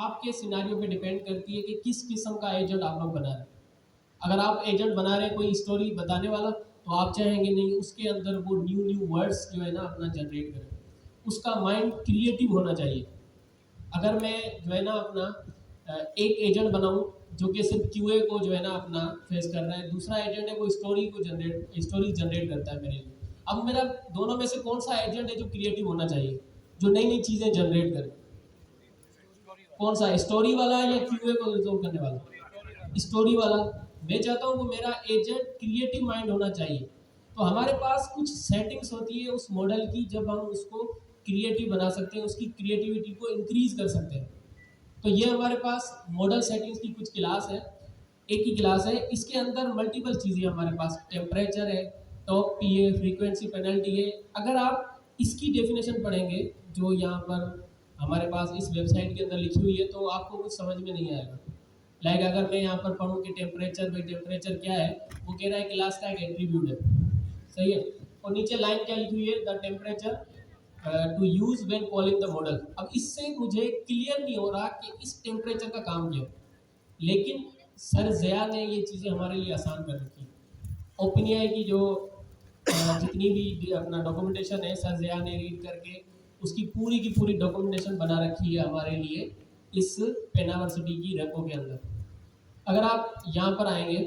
आपके सिनेरियो पे डिपेंड करती है कि किस किस्म का एजेंट आप लोग बना रहे हैं। अगर आप एजेंट बना रहे हैं कोई स्टोरी बताने वाला, तो आप चाहेंगे नहीं उसके अंदर वो न्यू न्यू वर्ड्स जो है ना अपना जनरेट करें, उसका माइंड क्रिएटिव होना चाहिए। अगर मैं जो है ना अपना एक एजेंट बनाऊं जो कि सिर्फ क्यूए को जो है ना अपना फेस कर रहा है, दूसरा एजेंट है वो स्टोरी जनरेट करता है मेरे लिए। अब मेरा दोनों में से कौन सा एजेंट है जो क्रिएटिव होना चाहिए, जो नई नई चीज़ें जनरेट करे? कौन सा, स्टोरी वाला है या क्यूए को रिजोल्व करने वाला? स्टोरी वाला। मैं चाहता हूँ वो मेरा एजेंट क्रिएटिव माइंड होना चाहिए। तो हमारे पास कुछ सेटिंग्स होती है उस मॉडल की, जब हम उसको क्रिएटिव बना सकते हैं, उसकी क्रिएटिविटी को इंक्रीज कर सकते हैं। तो ये हमारे पास मॉडल सेटिंग्स की कुछ क्लास है, एक ही क्लास है, इसके अंदर मल्टीपल चीज़ें हमारे पास, टेम्परेचर है, टॉप पी है, फ्रीक्वेंसी पेनल्टी है। अगर आप इसकी डेफिनेशन पढ़ेंगे जो यहाँ पर हमारे पास इस वेबसाइट के अंदर लिखी हुई है, तो आपको कुछ समझ में नहीं आएगा। लाइक अगर मैं यहाँ पर पढ़ूँ कि टेम्परेचर, भाई टेम्परेचर क्या है, वो कह रहा है क्लास का एक एट्रीब्यूट है, सही है। और नीचे लाइन क्या लिखी हुई है, the temperature to use when calling the model. अब इससे मुझे क्लियर नहीं हो रहा कि इस टेम्परेचर का काम क्या है, लेकिन सर जया ने ये चीज़ें हमारे लिए आसान कर रखी। ओपिनिया है कि जो जितनी भी अपना डॉक्यूमेंटेशन है सर जया ने रीड करके उसकी की पूरी डॉक्यूमेंटेशन बना रखी है हमारे लिए इस पेनावर्सिटी की रेपो के अंदर। अगर आप यहाँ पर आएंगे,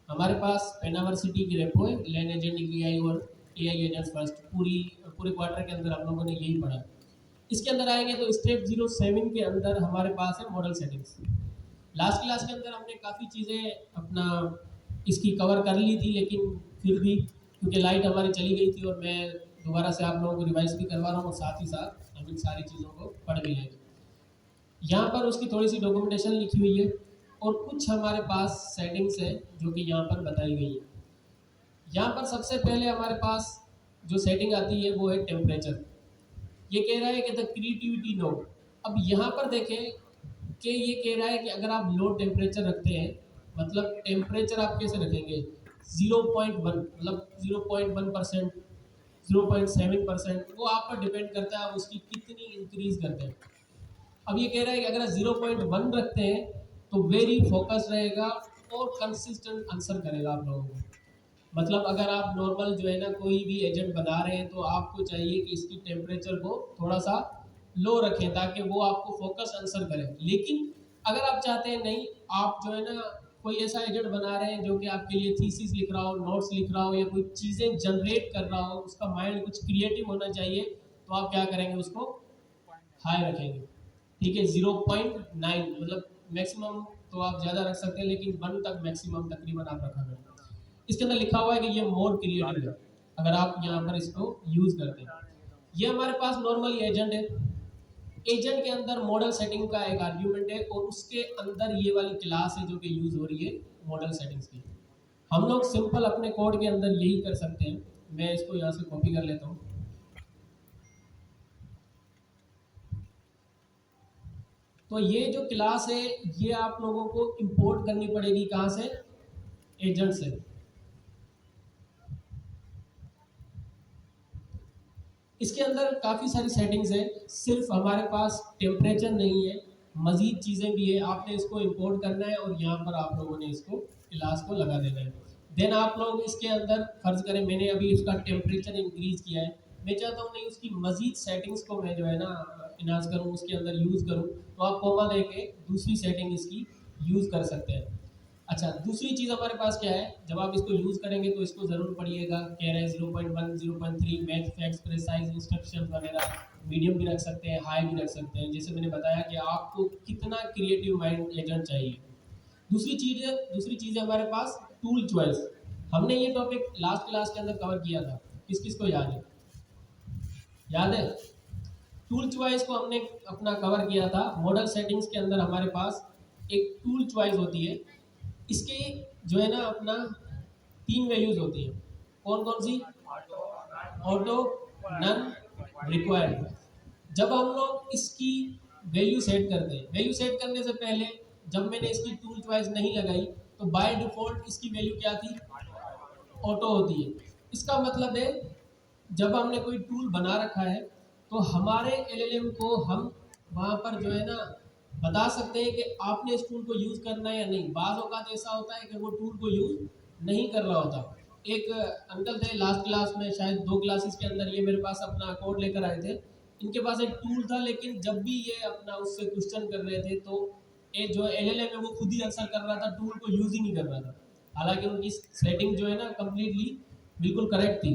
हमारे पास पेनावर्सिटी की रेपो है, लैन एजेंट एआई और एआई एजेंट्स फर्स्ट, पूरे क्वार्टर के अंदर हम लोगों ने यही पढ़ा। इसके अंदर आएंगे तो स्टेप 07 के अंदर हमारे पास है मॉडल सेटिंग्स। लास्ट क्लास के अंदर हमने काफ़ी चीज़ें अपना इसकी कवर कर ली थी, लेकिन फिर भी क्योंकि लाइट हमारी चली गई थी और मैं दोबारा से आप लोगों को रिवाइज भी करवा रहा हूँ और साथ ही साथ हम इन सारी चीज़ों को पढ़ भी लेंगे। यहाँ पर उसकी थोड़ी सी डॉक्यूमेंटेशन लिखी हुई है और कुछ हमारे पास सेटिंग्स है जो कि यहाँ पर बताई गई है। यहाँ पर सबसे पहले हमारे पास जो सेटिंग आती है वो है टेम्परेचर। ये कह रहा है कि द क्रिएटिविटी नो। अब यहाँ पर देखें कि ये कह रहा है कि अगर आप लो टेम्परेचर रखते हैं, मतलब टेम्परेचर आप कैसे रखेंगे, 0.1 मतलब 0.1%, 0.7%, वो आप पर डिपेंड करता है आप उसकी कितनी इंक्रीज करते हैं। अब ये कह रहा है कि अगर 0.1 रखते हैं तो वेरी फोकस रहेगा और कंसिस्टेंट आंसर करेगा आप लोगों को। मतलब अगर आप नॉर्मल जो है ना कोई भी एजेंट बना रहे हैं तो आपको चाहिए कि इसकी टेम्परेचर को थोड़ा सा लो रखें ताकि वो आपको फोकस आंसर करे। लेकिन अगर आप चाहते हैं नहीं, आप जो है ना कोई ऐसा एजेंट बना रहे हैं जो कि आपके लिए थीसिस लिख रहा हो, नोट्स लिख रहा हो या कोई चीज़ें जनरेट कर रहा हो, उसका माइंड कुछ क्रिएटिव होना चाहिए, तो आप क्या करेंगे, उसको हाई रखेंगे। ठीक है, 0.9 मतलब मैक्सिमम तो आप ज़्यादा रख सकते हैं, लेकिन 1 तक मैक्सिमम तकरीबन आप रखा करें। इसके अंदर लिखा हुआ है कि ये मोर क्रिएटिव है अगर आप यहाँ पर इसको यूज़ करते हैं। ये हमारे पास नॉर्मली एजेंट है। एजेंट के अंदर मॉडल सेटिंग का एक आर्ग्यूमेंट है और उसके अंदर ये वाली क्लास है जो कि यूज़ हो रही है मॉडल सेटिंग्स की। हम लोग सिंपल अपने कोड के अंदर यही कर सकते हैं। मैं इसको यहाँ से कॉपी कर लेता हूँ। तो ये जो क्लास है ये आप लोगों को इंपोर्ट करनी पड़ेगी, कहाँ से, एजेंट से। इसके अंदर काफ़ी सारी सेटिंग्स है, सिर्फ हमारे पास टेम्परेचर नहीं है, मज़ीद चीज़ें भी है। आपने इसको इंपोर्ट करना है और यहाँ पर आप लोगों ने इसको क्लास को लगा देना है। देन आप लोग इसके अंदर फर्ज करें मैंने अभी इसका टेम्परेचर इंक्रीज किया है, मैं चाहता हूँ नहीं उसकी मज़ीद सेटिंग्स को मैं जो है ना इनाज करूँ, उसके अंदर यूज़ करूँ, तो आप कोमा दे के दूसरी सेटिंग इसकी यूज़ कर सकते हैं। अच्छा, दूसरी चीज़ हमारे पास क्या है, जब आप इसको यूज़ करेंगे तो इसको ज़रूर पढ़िएगा। कह रहे हैं 0.1, 0.3 मैथ फैक्ट्स प्रेसाइज इंस्ट्रक्शन वगैरह, मीडियम भी रख सकते हैं, हाई भी रख सकते हैं, जैसे मैंने बताया कि आपको कितना क्रिएटिव माइंड एजेंट चाहिए। दूसरी चीज़ है हमारे पास टूल चॉइस। हमने ये टॉपिक लास्ट क्लास के अंदर कवर किया था, किस किस को याद है? याद है? टूल चॉइस को हमने अपना कवर किया था। मॉडल सेटिंग्स के अंदर हमारे पास एक टूल चॉइस होती है, इसके जो है ना अपना 3 वैल्यूज होती है। कौन कौन सी? Auto, none, required. जब हम लोग इसकी वैल्यू सेट करते हैं, वैल्यू सेट करने से पहले जब मैंने इसकी टूल चॉइस नहीं लगाई तो बाय डिफॉल्ट इसकी वैल्यू क्या थी? ऑटो होती है। इसका मतलब है जब हमने कोई टूल बना रखा है तो हमारे एलएलएम को हम वहाँ पर जो है ना बता सकते हैं कि आपने इस टूल को यूज़ करना है या नहीं। बाज़ औक़ात ऐसा होता है कि वो टूल को यूज़ नहीं कर रहा होता। एक अंकल थे लास्ट क्लास में, शायद 2 क्लासेस के अंदर ये मेरे पास अपना कोड लेकर आए थे। इनके पास एक टूल था, लेकिन जब भी ये अपना उससे क्वेश्चन कर रहे थे तो ये जो एलएलएम है वो खुद ही आंसर कर रहा था, टूल को यूज़ ही नहीं कर रहा था। हालाँकि उनकी सेटिंग जो है ना कंप्लीटली बिल्कुल करेक्ट थी।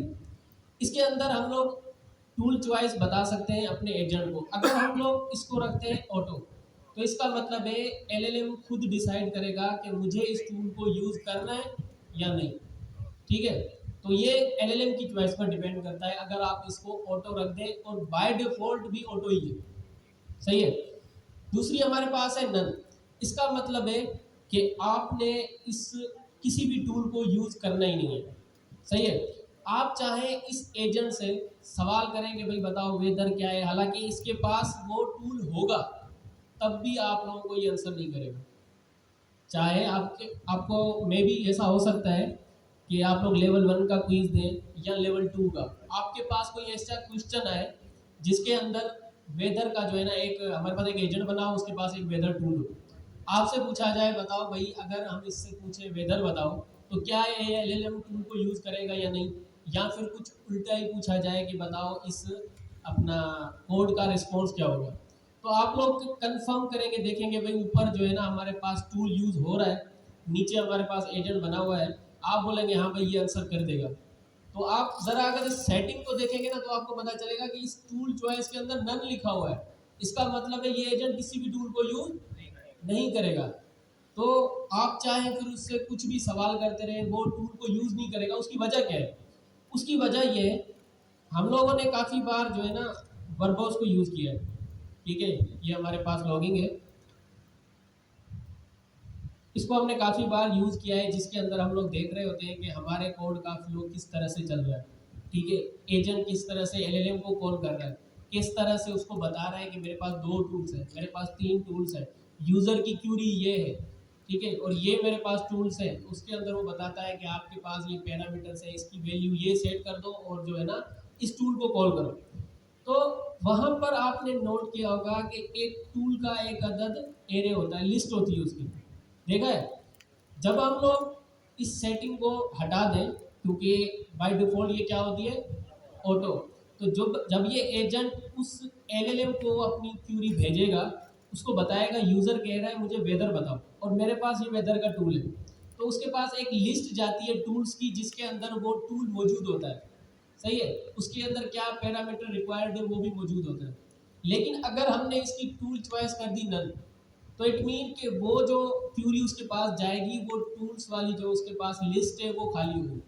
इसके अंदर हम लोग टूल चॉइस बता सकते हैं अपने एजेंट को। अगर हम लोग इसको रखते हैं ऑटो, तो इसका मतलब है एलएलएम खुद डिसाइड करेगा कि मुझे इस टूल को यूज़ करना है या नहीं। ठीक है, तो ये एलएलएम की चॉइस पर डिपेंड करता है। अगर आप इसको ऑटो रख दें, और बाय डिफ़ॉल्ट भी ऑटो ही है, सही है। दूसरी हमारे पास है नन। इसका मतलब है कि आपने इस किसी भी टूल को यूज़ करना ही नहीं है, सही है। आप चाहें इस एजेंट से सवाल करें कि भाई बताओ वेदर क्या है, हालांकि इसके पास वो टूल होगा, तब भी आप लोगों को ये आंसर नहीं करेगा। चाहे आपको मे भी ऐसा हो सकता है कि आप लोग लेवल 1 का क्विज दें या लेवल 2 का, आपके पास कोई ऐसा क्वेश्चन आए जिसके अंदर वेदर का जो है ना, एक हमारे पास एक एजेंट बना हो, उसके पास एक वेदर टूल हो। आपसे पूछा जाए बताओ भाई, अगर हम इससे पूछे वेदर बताओ, तो क्या ये एलएलएम टूल को यूज़ करेगा या नहीं, या फिर कुछ उल्टा ही पूछा जाए कि बताओ इस अपना कोड का रिस्पॉन्स क्या होगा, तो आप लोग कंफर्म करेंगे, देखेंगे भाई ऊपर जो है ना हमारे पास टूल यूज़ हो रहा है, नीचे हमारे पास एजेंट बना हुआ है, आप बोलेंगे हाँ भाई ये आंसर कर देगा। तो आप ज़रा अगर इस सेटिंग को देखेंगे ना, तो आपको पता चलेगा कि इस टूल चॉइस के अंदर नन लिखा हुआ है। इसका मतलब है ये एजेंट किसी भी टूल को यूज़ नहीं करेगा। तो आप चाहे फिर उससे कुछ भी सवाल करते रहे, वो टूल को यूज़ नहीं करेगा। उसकी वजह क्या है? उसकी वजह ये है, हम लोगों ने काफ़ी बार जो है ना वर्बोस को यूज़ किया है। ठीक है, ये हमारे पास लॉगिंग है, इसको हमने काफ़ी बार यूज़ किया है, जिसके अंदर हम लोग देख रहे होते हैं कि हमारे कोड का फ्लो किस तरह से चल रहा है। ठीक है, एजेंट किस तरह से एलएलएम को कॉल कर रहा है, किस तरह से उसको बता रहा है कि मेरे पास 2 टूल्स हैं, मेरे पास 3 टूल्स हैं, यूज़र की क्यूरी ये है, ठीक है, और ये मेरे पास टूल्स हैं। उसके अंदर वो बताता है कि आपके पास ये पैरामीटर्स है, इसकी वैल्यू ये सेट कर दो और जो है ना इस टूल को कॉल करो। तो वहाँ पर आपने नोट किया होगा कि एक टूल का एक अदद एरे होता है, लिस्ट होती है उसकी, देखा है। जब हम लोग इस सेटिंग को हटा दें, क्योंकि बाय डिफ़ॉल्ट ये क्या होती है, ऑटो, तो जब जब ये एजेंट उस एलएलएम को अपनी क्यूरी भेजेगा, उसको बताएगा यूज़र कह रहा है मुझे वेदर बताओ, और मेरे पास ये वेदर का टूल है, तो उसके पास एक लिस्ट जाती है टूल्स की, जिसके अंदर वो टूल मौजूद होता है, सही है। उसके अंदर क्या पैरामीटर रिक्वायर्ड है वो भी मौजूद होता है। लेकिन अगर हमने इसकी टूल चॉइस कर दी नल, तो इट मीन कि वो जो क्यूरी उसके पास जाएगी, वो टूल्स वाली जो उसके पास लिस्ट है वो खाली होगी।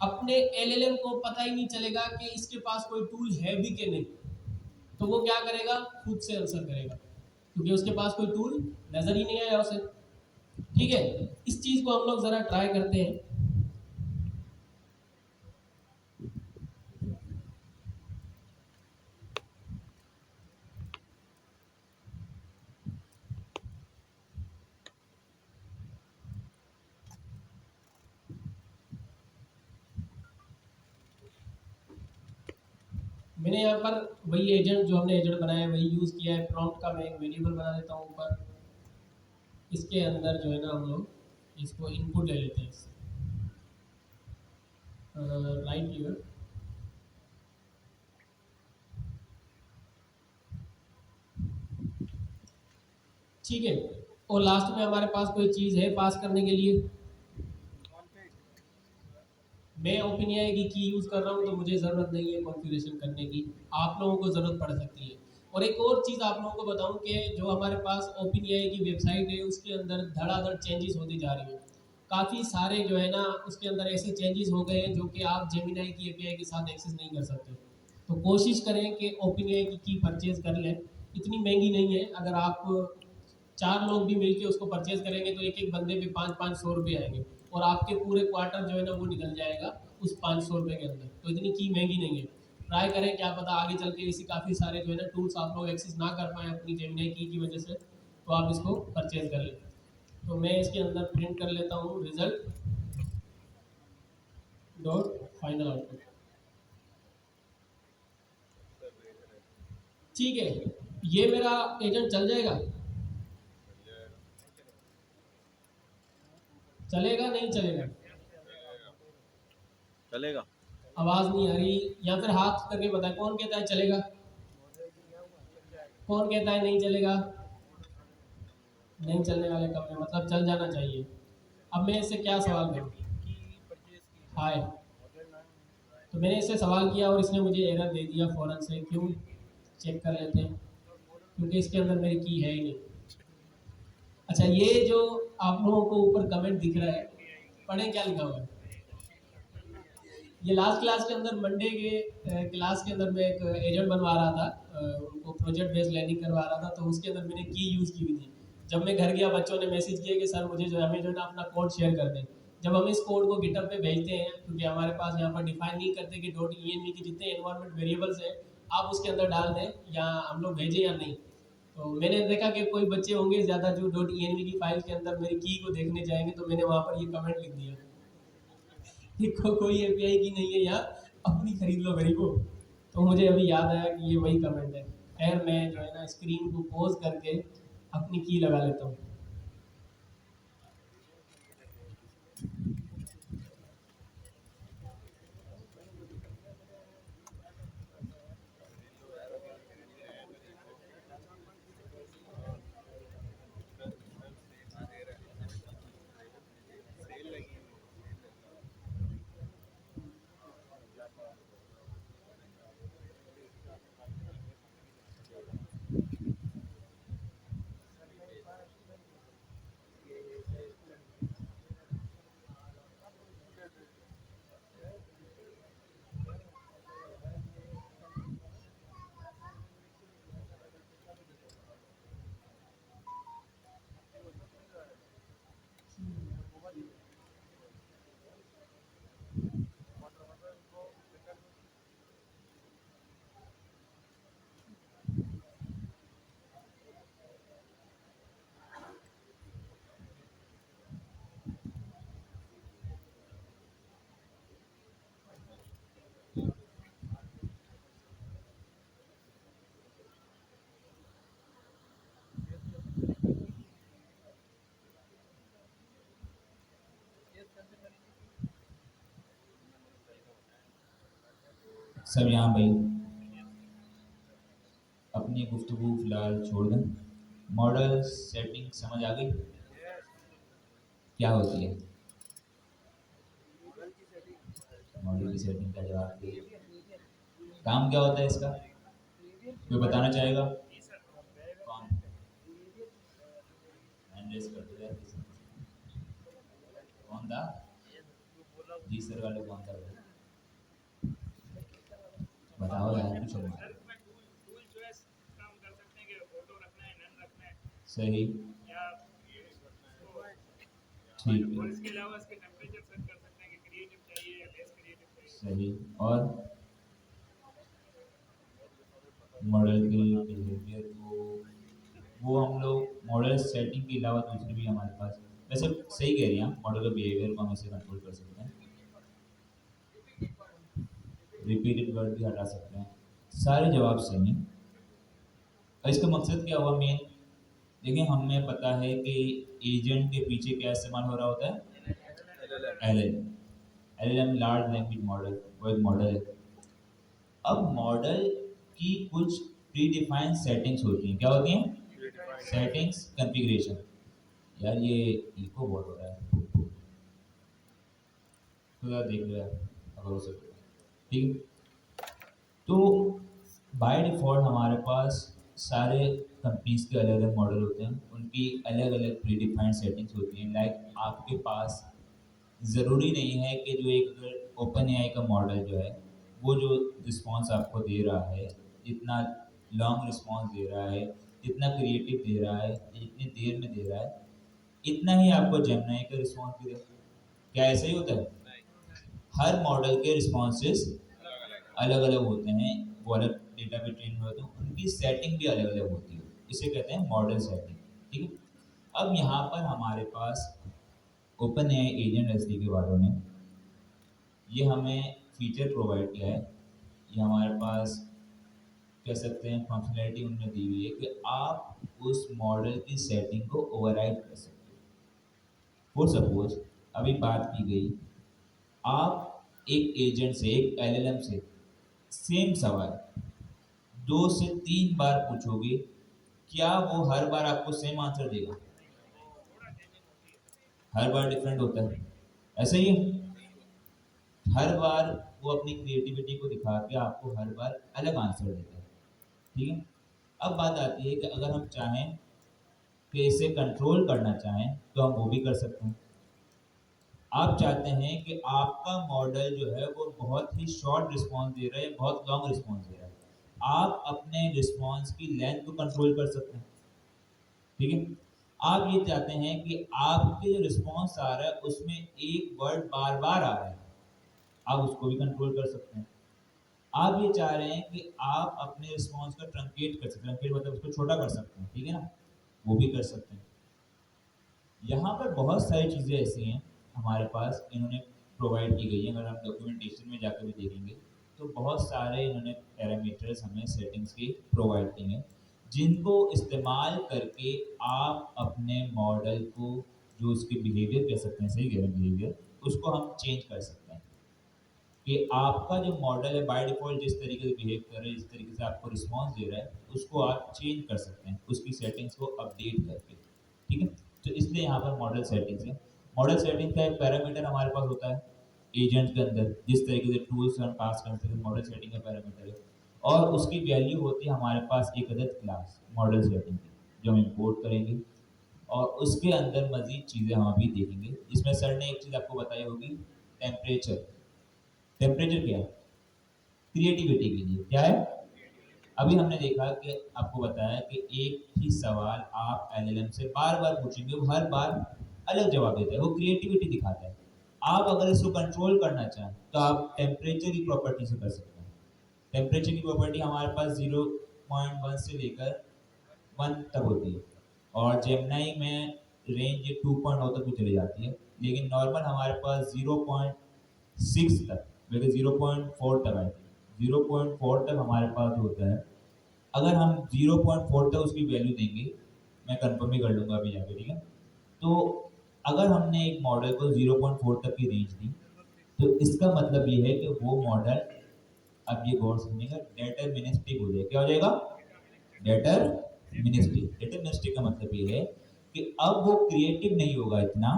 अपने एलएलएम को पता ही नहीं चलेगा कि इसके पास कोई टूल है भी कि नहीं, तो वो क्या करेगा, खुद से आंसर करेगा, क्योंकि उसके पास कोई टूल नज़र ही नहीं आया उसे। ठीक है, इस चीज़ को हम लोग ज़रा ट्राई करते हैं। मैंने यहाँ पर वही एजेंट, जो हमने एजेंट बनाया है वही यूज़ किया है। प्रॉम्प्ट का मैं एक वेरिएबल बना देता हूँ ऊपर, इसके अंदर जो है ना हम लोग इसको इनपुट ले लेते हैं, राइट यूर, ठीक है। और लास्ट में हमारे पास कोई चीज़ है पास करने के लिए। मैं ओपन एआई की यूज़ कर रहा हूँ, तो मुझे ज़रूरत नहीं है कॉन्फ़िगरेशन करने की, आप लोगों को ज़रूरत पड़ सकती है। और एक और चीज़ आप लोगों को बताऊँ कि जो हमारे पास ओपन एआई की वेबसाइट है, उसके अंदर धड़ाधड़ चेंजेस होती जा रही हैं। काफ़ी सारे जो है ना उसके अंदर ऐसे चेंजेस हो गए हैं जो कि आप जेमिनी की एपीआई के साथ एक्सेस नहीं कर सकते। तो कोशिश करें कि ओपन एआई की परचेज़ कर लें, इतनी महंगी नहीं है। अगर आप 4 लोग भी मिलके उसको परचेज़ करेंगे, तो एक-एक बंदे पे 500-500 रुपये आएँगे, और आपके पूरे क्वार्टर जो है ना वो निकल जाएगा उस 500 रुपये के अंदर। तो इतनी की महंगी नहीं है। ट्राई करें, क्या पता आगे चल के ऐसी काफ़ी सारे जो है ना टूल्स आप लोग एक्सेस ना कर पाएँ अपनी जेमिनी की वजह से, तो आप इसको परचेज़ कर लें। तो मैं इसके अंदर प्रिंट कर लेता हूँ रिज़ल्ट डॉट फाइनल आउटपुट। ठीक है, ये मेरा एजेंट चल जाएगा। चलेगा नहीं चलेगा? चलेगा। आवाज नहीं आ रही, या फिर हाथ करके बताए कौन कहता है चलेगा, कौन कहता है नहीं चलेगा? नहीं चलने वाले कब है, मतलब चल जाना चाहिए। अब मैं इससे क्या सवाल करूँ? हाय, तो मैंने इससे सवाल किया और इसने मुझे एरर दे दिया फ़ौरन से, क्यों? चेक कर लेते हैं, क्योंकि इसके अंदर मेरी की है ही नहीं। अच्छा, ये जो आप लोगों को ऊपर कमेंट दिख रहा है, पढ़ें क्या लिखा हुआ है? ये लास्ट क्लास के अंदर मंडे के क्लास के अंदर मैं एक एजेंट बनवा रहा था, उनको प्रोजेक्ट बेस्ड लर्निंग करवा रहा था, तो उसके अंदर मैंने की यूज़ की हुई थी। जब मैं घर गया, बच्चों ने मैसेज किया कि सर मुझे जो है, हमें जो है ना अपना कोड शेयर कर दें। जब हम इस कोड को गिटहब पे भेजते हैं, क्योंकि हमारे पास यहाँ पर डिफाइन नहीं करते कि .env के जितने एनवायरनमेंट वेरिएबल्स हैं आप उसके अंदर डाल दें, या हम लोग भेजें या नहीं। तो मैंने देखा कि कोई बच्चे होंगे ज़्यादा जो .env की फाइल के अंदर मेरी की को देखने जाएंगे, तो मैंने वहाँ पर ये कमेंट लिख दिया कि कोई एपीआई की नहीं है यहाँ, अपनी खरीद लो मेरी को। तो मुझे अभी याद आया कि ये वही कमेंट है। खैर, मैं जो है ना स्क्रीन को पॉज करके अपनी की लगा लेता हूँ। सब यहाँ भाई अपनी गुफ्तगू फिलहाल छोड़ दें। मॉडल सेटिंग समझ आ गई क्या होती है? मॉडल की सेटिंग का जवाब दे। काम क्या होता है इसका? कोई बताना चाहेगा? कौन? हैंड रेस कर दो यार किसी ने। कौन था? जी सर वाले कौन था भाई? बताओ यार, कुछ और सही, ठीक है, सही। और मॉडल के बिहेवियर को वो हम लोग मॉडल सेटिंग के अलावा दूसरी भी हमारे पास, वैसे सही कह रही हैं आप, मॉडल के बिहेवियर को हम ऐसे कंट्रोल कर सकते हैं। रिपीटेड वर्ड भी हटा सकते हैं। सारे जवाब सही हैं। और इसका मकसद क्या हुआ मेन? देखिए, हमें पता है कि एजेंट के पीछे क्या इस्तेमाल हो रहा होता है? LLM, लार्ज लैंग्वेज मॉडल, वो एक मॉडल है। अब मॉडल की कुछ प्री डिफाइंड सेटिंग्स होती हैं। क्या होती हैं? Settings, configuration. यार ये इको बहुत हो रहा है, तो यार देख लो यार, अगर हो सके तो। ठीक है, तो बाय डिफ़ॉल्ट हमारे पास सारे कंपनीज के अलग अलग मॉडल होते हैं, उनकी अलग अलग प्री डिफाइंड सेटिंग्स होती हैं। लाइक आपके पास ज़रूरी नहीं है कि जो एक ओपन एआई का मॉडल जो है, वो जो रिस्पॉन्स आपको दे रहा है, इतना लॉन्ग रिस्पॉन्स दे रहा है, इतना क्रिएटिव दे रहा है, इतनी देर में दे रहा है, इतना ही आपको जेमिनी का रिस्पॉन्स भी दे। क्या ऐसा ही होता है? हर मॉडल के रिस्पॉन्सेस अलग अलग होते हैं, वो अलग डेटा पे ट्रेन हुए होते हैं, उनकी सेटिंग भी अलग अलग होती है। इसे कहते हैं मॉडल सेटिंग। ठीक है, अब यहाँ पर हमारे पास ओपन एआई एजेंट एसडीके वालों ने ये हमें फीचर प्रोवाइड किया है। ये हमारे पास कह सकते हैं फंक्शनैलिटी उनमें दी हुई है कि आप उस मॉडल की सेटिंग को ओवरराइड कर सकते हो। फॉर सपोज अभी बात की गई, आप एक एजेंट से, एक एलएलएम से सेम सवाल 2 से 3 बार पूछोगे, क्या वो हर बार आपको सेम आंसर देगा? हर बार डिफरेंट होता है, ऐसा ही है। हर बार वो अपनी क्रिएटिविटी को दिखा के आपको हर बार अलग आंसर देता है, ठीक है। अब बात आती है कि अगर हम चाहें कि इसे कंट्रोल करना चाहें तो हम वो भी कर सकते हैं। आप चाहते हैं कि आपका मॉडल जो है वो बहुत ही शॉर्ट रिस्पॉन्स दे रहा है, बहुत लॉन्ग रिस्पॉन्स दे रहा है, आप अपने रिस्पॉन्स की लेंथ को कंट्रोल कर सकते हैं, ठीक है। आप ये चाहते हैं कि आपके जो रिस्पॉन्स आ रहा है उसमें एक वर्ड बार बार आ रहा है, आप उसको भी कंट्रोल कर सकते हैं। आप ये चाह रहे हैं कि आप अपने रिस्पॉन्स को ट्रंकेट कर सकते हैं, ट्रंकेट मतलब उसको छोटा कर सकते हैं, ठीक है ना, वो भी कर सकते हैं। यहाँ पर बहुत सारी चीज़ें ऐसी हैं हमारे पास, इन्होंने प्रोवाइड की गई हैं। अगर हम डॉक्यूमेंटेशन में जाकर भी देखेंगे तो बहुत सारे इन्होंने पैरामीटर्स हमें सेटिंग्स के प्रोवाइड किए हैं, जिनको इस्तेमाल करके आप अपने मॉडल को, जो उसके बिहेवियर कह सकते हैं, सही कह रहे हैं बिहेवियर, उसको हम चेंज कर सकते हैं कि आपका जो मॉडल है बाय डिफ़ॉल्ट जिस तरीके से बिहेव कर रहा है, जिस तरीके से आपको रिस्पॉन्स दे रहा है, उसको आप चेंज कर सकते हैं उसकी सेटिंग्स को अपडेट करके, ठीक है। तो इसलिए यहाँ पर मॉडल सेटिंग्स है। मॉडल सेटिंग का एक पैरामीटर हमारे पास होता है एजेंट के अंदर, जिस तरीके से टूल्स हम पास करते हैं, मॉडल सेटिंग का पैरामीटर है। और उसकी वैल्यू होती है हमारे पास एक अदद क्लास मॉडल सेटिंग की, जो हम इम्पोर्ट करेंगे और उसके अंदर मज़ीद चीज़ें हम अभी देखेंगे। इसमें सर ने एक चीज़ आपको बताई होगी, टेम्परेचर। टेम्परेचर क्या है? क्रिएटिविटी के लिए क्या है? अभी हमने देखा कि आपको बताया कि एक ही सवाल आप एलएलएम से बार बार पूछेंगे, वो हर बार अलग जवाब देता है, वो क्रिएटिविटी दिखाता है। आप अगर इसको कंट्रोल करना चाहें तो आप टेम्परेचर की प्रॉपर्टी से कर सकते हैं। टेम्परेचर की प्रॉपर्टी हमारे पास 0.1 से लेकर 1 तक होती है, और जेमिनी में रेंज 2.0 तक भी चली जाती है, लेकिन नॉर्मल हमारे पास 0.6 तक, बल्कि 0.4 तक आई थी। 0.4 तक हमारे पास जो होता है, अगर हम 0.4 तक उसकी वैल्यू देंगे, मैं कंफर्म भी कर लूँगा अभी जाके, ठीक है। तो अगर हमने एक मॉडल को 0.4 तक की रेंज दी, तो इसका मतलब ये है कि वो मॉडल, अब ये गौर से सुनिएगा, डेटरमिनिस्टिक हो जाएगा। क्या हो जाएगा? डेटरमिनिस्टिक। डेटरमिनिस्टिक का मतलब ये है कि अब वो क्रिएटिव नहीं होगा इतना,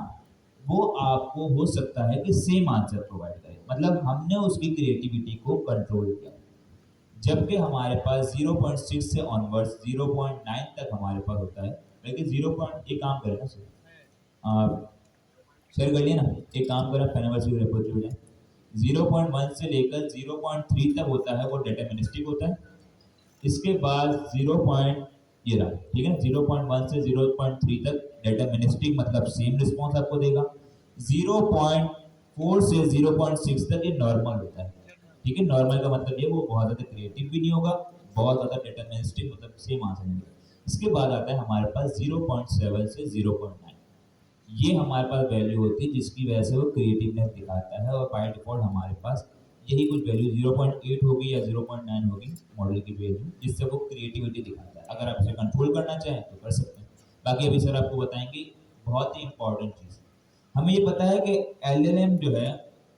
वो आपको हो सकता है कि सेम आंसर प्रोवाइड करे, मतलब हमने उसकी क्रिएटिविटी को कंट्रोल किया। जबकि हमारे पास 0.6 से ऑनवर्ड्स 0.9 तक हमारे पास होता है, बल्कि 0. एक काम करें ना सर, आप शेयर कर लिए ना, एक काम करें पेनावर्सी रेपोज हो जाए। 0.1 से लेकर 0.3 तक होता है वो डेटरमिनिस्टिक होता है। इसके बाद 0 पॉइंट, ये रहा, ठीक है, 0.1 से 0.3 तक डेटरमिनिस्टिक मतलब सेम रिस्पॉन्स आपको देगा। 0.4 से 0.6 तक ये नॉर्मल होता है, ठीक है। नॉर्मल का मतलब ये वो बहुत ज़्यादा क्रिएटिव भी नहीं होगा, बहुत ज़्यादा डिटरमिनिस्टिक मतलब सेम आंसर नहीं होगा। इसके बाद आता है हमारे पास 0.7 से 0.9, ये हमारे पास वैल्यू होती है जिसकी वजह से वो क्रिएटिवनेस दिखाता है, और बाय डिफ़ॉल्ट हमारे पास यही कुछ वैल्यू 0.8 होगी या 0.9 होगी मॉडल की वैल्यू, जिससे वो क्रिएटिविटी दिखाता है। अगर आप इसे कंट्रोल करना चाहें तो कर सकते हैं। बाकी अभी सर आपको बताएंगे बहुत ही इंपॉर्टेंट चीज़। हमें ये पता है कि एलएलएम जो है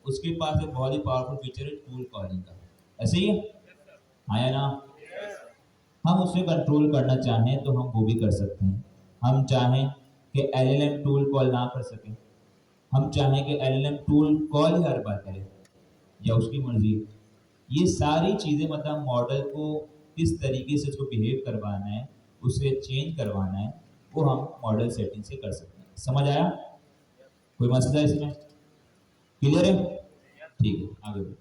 उसके पास एक बहुत ही पावरफुल फीचर है टूल कॉलिंग का, ऐसे ही है, हाँ या ना? हम उसे कंट्रोल करना चाहें तो हम वो भी कर सकते हैं। हम चाहें कि एलएलएम टूल कॉल ना कर सके, हम चाहें कि एलएलएम टूल कॉल ही हर बार करे, या उसकी मर्जी। ये सारी चीज़ें मतलब मॉडल को किस तरीके से उसको बिहेव करवाना है, उसे चेंज करवाना है, वो हम मॉडल सेटिंग से कर सकते हैं। समझ आया? कोई मसला इसमें? क्लियर है? ठीक है, आगे बढ़ो।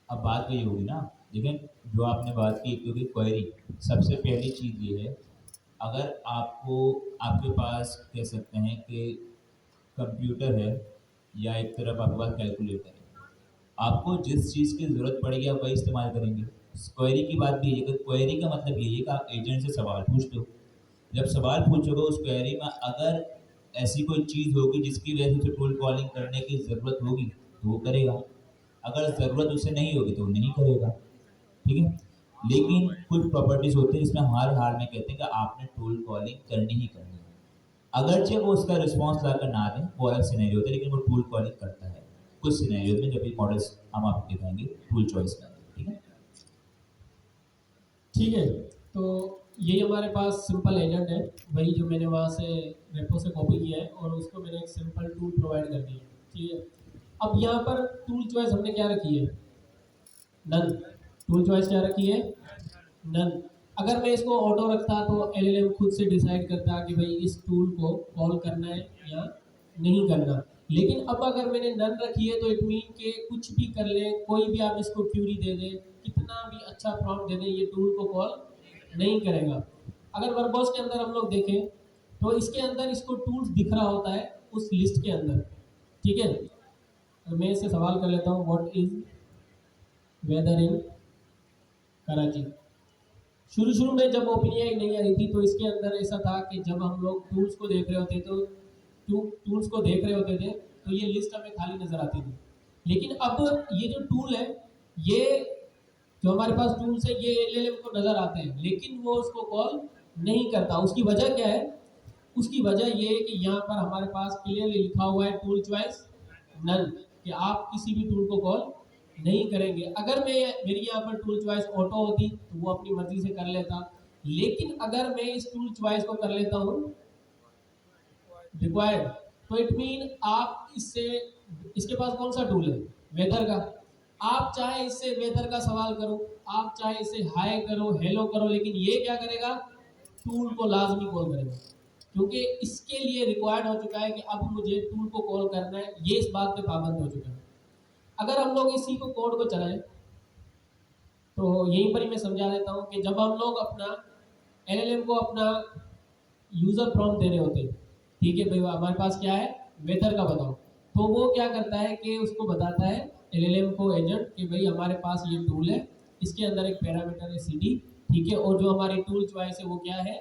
अब बात वही होगी ना, देखिए जो आपने बात की क्योंकि क्वेरी, सबसे पहली चीज़ ये है, अगर आपको, आपके पास कह सकते हैं कि कंप्यूटर है या एक तरफ आपके पास कैलकुलेटर है, आपको जिस चीज़ की ज़रूरत पड़ेगी आप वही इस्तेमाल करेंगे, क्वेरी की बात भी है, क्वेरी का मतलब यही है कि आप एजेंट से सवाल पूछ लो। जब सवाल पूछोगे उस क्वेरी में अगर ऐसी कोई चीज़ होगी जिसकी वजह से उसे टूल कॉलिंग करने की ज़रूरत होगी तो वो करेगा, अगर ज़रूरत उसे नहीं होगी तो वो नहीं करेगा, ठीक है। लेकिन कुछ प्रॉपर्टीज़ होती हैं जिसमें हर हाल में कहते हैं कि आपने टूल कॉलिंग करनी ही करनी है, अगरचे वो उसका रिस्पॉन्स लाकर ना दें, वो अलग सिनेरियो होता है, लेकिन वो टूल कॉलिंग करता है कुछ सिनेरियो में, जब भी मॉडल्स हम आपको दिखाएंगे टूल चॉइस का, ठीक है। ठीक है, तो यही हमारे पास सिंपल एजेंट है, वही जो मैंने वहाँ से रेपो से कॉपी किया है और उसको मैंने एक सिंपल टूल प्रोवाइड कर दिया है, ठीक है। अब यहाँ पर टूल चॉइस हमने क्या रखी है, नन। टूल चॉइस क्या रखी है, नन। अगर मैं इसको ऑटो रखता तो एलएलएम खुद से डिसाइड करता कि भाई इस टूल को कॉल करना है या नहीं करना। लेकिन अब अगर मैंने नन रखी है तो इट मीन के कुछ भी कर ले, कोई भी आप इसको क्यूरी दे दें, कितना भी अच्छा प्रॉम्प्ट दे दें, ये टूल को कॉल नहीं करेगा। अगर वर्बॉस के अंदर हम लोग देखें तो इसके अंदर इसको टूल्स दिख रहा होता है उस लिस्ट के अंदर, ठीक है। तो मैं इससे सवाल कर लेता हूँ, what is weather in Karachi. शुरू शुरू में जब ओपीनियन नहीं आई थी तो इसके अंदर ऐसा था कि जब हम लोग टूल्स को देख रहे होते तो टूल्स को देख रहे होते थे तो ये लिस्ट हमें खाली नजर आती थी। लेकिन अब ये जो टूल है, ये जो हमारे पास टूल्स है ये एलएलएम को नजर आते हैं, लेकिन वो उसको कॉल नहीं करता। उसकी वजह क्या है, उसकी वजह ये है कि यहाँ पर हमारे पास क्लियरली लिखा हुआ है टूल चॉइस नन, कि आप किसी भी टूल को कॉल नहीं करेंगे। अगर मैं मेरी यहाँ पर टूल चॉइस ऑटो होती तो वो अपनी मर्जी से कर लेता, लेकिन अगर मैं इस टूल चॉइस को कर लेता हूँ रिक्वायर्ड, तो इट मीन आप इससे, इसके पास कौन सा टूल है, वेदर का। आप चाहे इससे वेदर का सवाल करो, आप चाहे इससे हाय करो, हेलो करो, लेकिन ये क्या करेगा, टूल को लाजमी कॉल करेगा, क्योंकि इसके लिए रिक्वायर्ड हो चुका है कि अब मुझे टूल को कॉल करना है, ये इस बात पे पाबंद हो चुका है। अगर हम लोग इसी को कोड को चलाएं तो यहीं पर ही मैं समझा देता हूँ कि जब हम लोग अपना एलएलएम को अपना यूजर प्रॉम्प्ट दे रहे होते हैं, ठीक है भाई हमारे पास क्या है, वेदर का बताओ, तो वो क्या करता है कि उसको बताता है एलएलएम को एजेंट कि भाई हमारे पास ये टूल है, इसके अंदर एक पैरामीटर है सीडी, ठीक है, और जो हमारी टूल चॉइस है वो क्या है,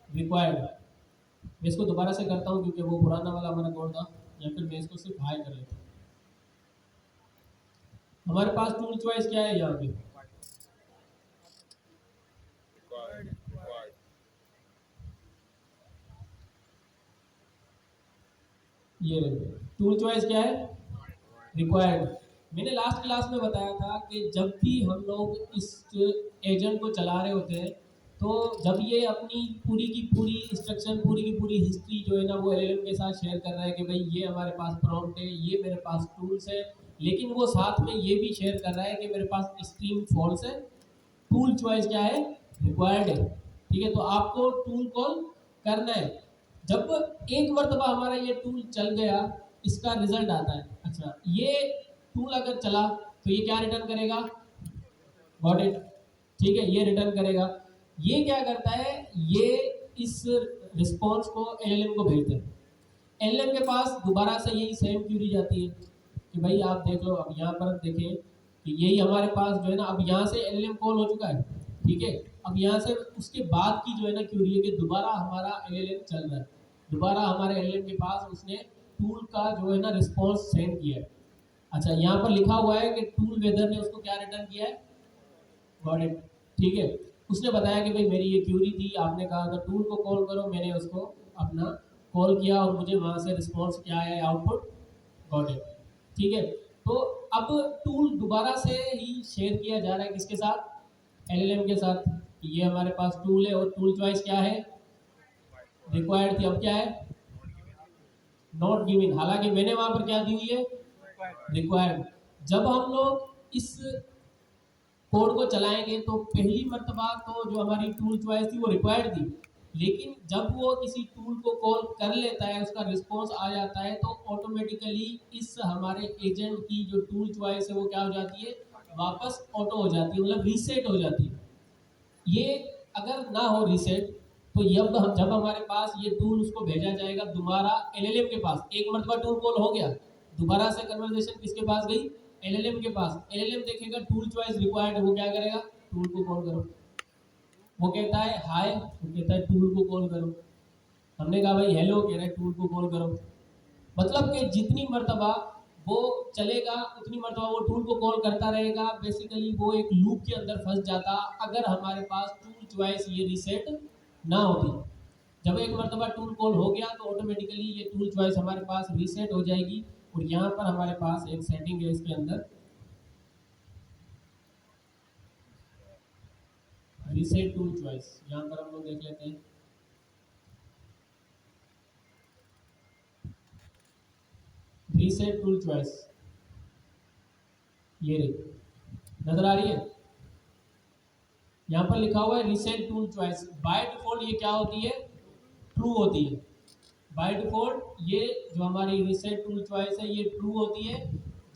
रिक्वायर्ड। मैं इसको दोबारा से करता हूँ क्योंकि वो पुराना वाला हमारा कोड था, या फिर मैं इसको सिर्फ हाई कर लेता हूँ। हमारे पास टूल चॉइस क्या है यहाँ पे, ये टूल चॉइस क्या है, रिक्वायर्ड। मैंने लास्ट क्लास में बताया था कि जब भी हम लोग इस एजेंट को चला रहे होते हैं तो जब ये अपनी पूरी की पूरी इंस्ट्रक्शन, पूरी की पूरी हिस्ट्री जो है ना वो एलएलएम के साथ शेयर कर रहा है कि भाई ये हमारे पास प्रॉम्प्ट है, ये मेरे पास टूल्स है, लेकिन वो साथ में ये भी शेयर कर रहा है कि मेरे पास स्ट्रीम फॉल्स है, टूल चॉइस क्या है, रिक्वायर्ड है, ठीक है। तो आपको टूल कॉल करना है। जब एक मरतबा हमारा ये टूल चल गया, इसका रिजल्ट आता है, अच्छा ये टूल अगर चला तो ये क्या रिटर्न करेगा, गॉट इट, ठीक है, ये रिटर्न करेगा। ये क्या करता है, ये इस रिस्पॉन्स को एलएलएम को भेजते हैं, एलएलएम के पास दोबारा से यही सेम क्यूरी जाती है कि भाई आप देख लो, अब यहाँ पर देखें कि यही हमारे पास जो है ना, अब यहाँ से एलएलएम कॉल हो चुका है, ठीक है। अब यहाँ से उसके बाद की जो है ना क्यूरी है कि दोबारा हमारा एलएलएम चल रहा है, दोबारा हमारे एलएलएम के पास उसने टूल का जो है ना रिस्पॉन्स सेंड किया है। अच्छा यहाँ पर लिखा हुआ है कि टूल वेदर ने उसको क्या रिटर्न किया है, गॉट इट, ठीक है। उसने बताया कि भाई मेरी ये क्यूरी थी, आपने कहा था टूल को कॉल करो, मैंने उसको अपना कॉल किया और मुझे वहाँ से रिस्पॉन्स क्या है, आउटपुट, गॉट इट, ठीक है। तो अब टूल दोबारा से ही शेयर किया जा रहा है किसके साथ, एलएलएम के साथ, ये हमारे पास टूल है और टूल चॉइस क्या है, रिक्वायर्ड थी, अब क्या है, नॉट गिवन, हालांकि मैंने वहां पर क्या दी हुई है, रिक्वायर्ड। जब हम लोग इस कोड को चलाएंगे तो पहली मर्तबा तो जो हमारी टूल चॉइस थी वो रिक्वायर्ड थी, लेकिन जब वो किसी टूल को कॉल कर लेता है, उसका रिस्पॉन्स आ जाता है, तो ऑटोमेटिकली इस हमारे एजेंट की जो टूल चॉइस है वो क्या हो जाती है, वापस ऑटो हो जाती है, मतलब रीसेट हो जाती है। ये अगर ना हो रीसेट तो जब हमारे पास ये टूल उसको भेजा जाएगा दोबारा एलएलएम के पास, एक मरतबा टूल कॉल हो गया, दोबारा से कन्वर्सेशन किसके पास गई, एलएलएम के पास, एलएलएम देखेगा टूल चॉइस रिक्वायर्ड है, वो क्या करेगा, टूल को कॉल करो। वो कहता है हाय, वो कहता है टूल को कॉल करो। हमने कहा भाई हेलो, कह रहा है टूल को कॉल करो। मतलब कि जितनी मर्तबा वो चलेगा उतनी मर्तबा वो टूल को कॉल करता रहेगा। बेसिकली वो एक लूप के अंदर फंस जाता अगर हमारे पास टूल चॉइस ये रीसेट ना होती। जब एक मर्तबा टूल कॉल हो गया तो ऑटोमेटिकली ये टूल चॉइस हमारे पास रीसेट हो जाएगी। और यहाँ पर हमारे पास एक सेटिंग है इसके अंदर, रीसेट टूल चॉइस। यहाँ पर हम लोग देख लेते हैं, रीसेट टूल चॉइस, ये रही, नजर आ रही है। यहाँ पर लिखा हुआ है reset tool choice. By default ये क्या होती है, ट्रू होती है। बाय डिफॉल्ट ये जो हमारी रीसेट टूल चॉइस है ये ट्रू होती है।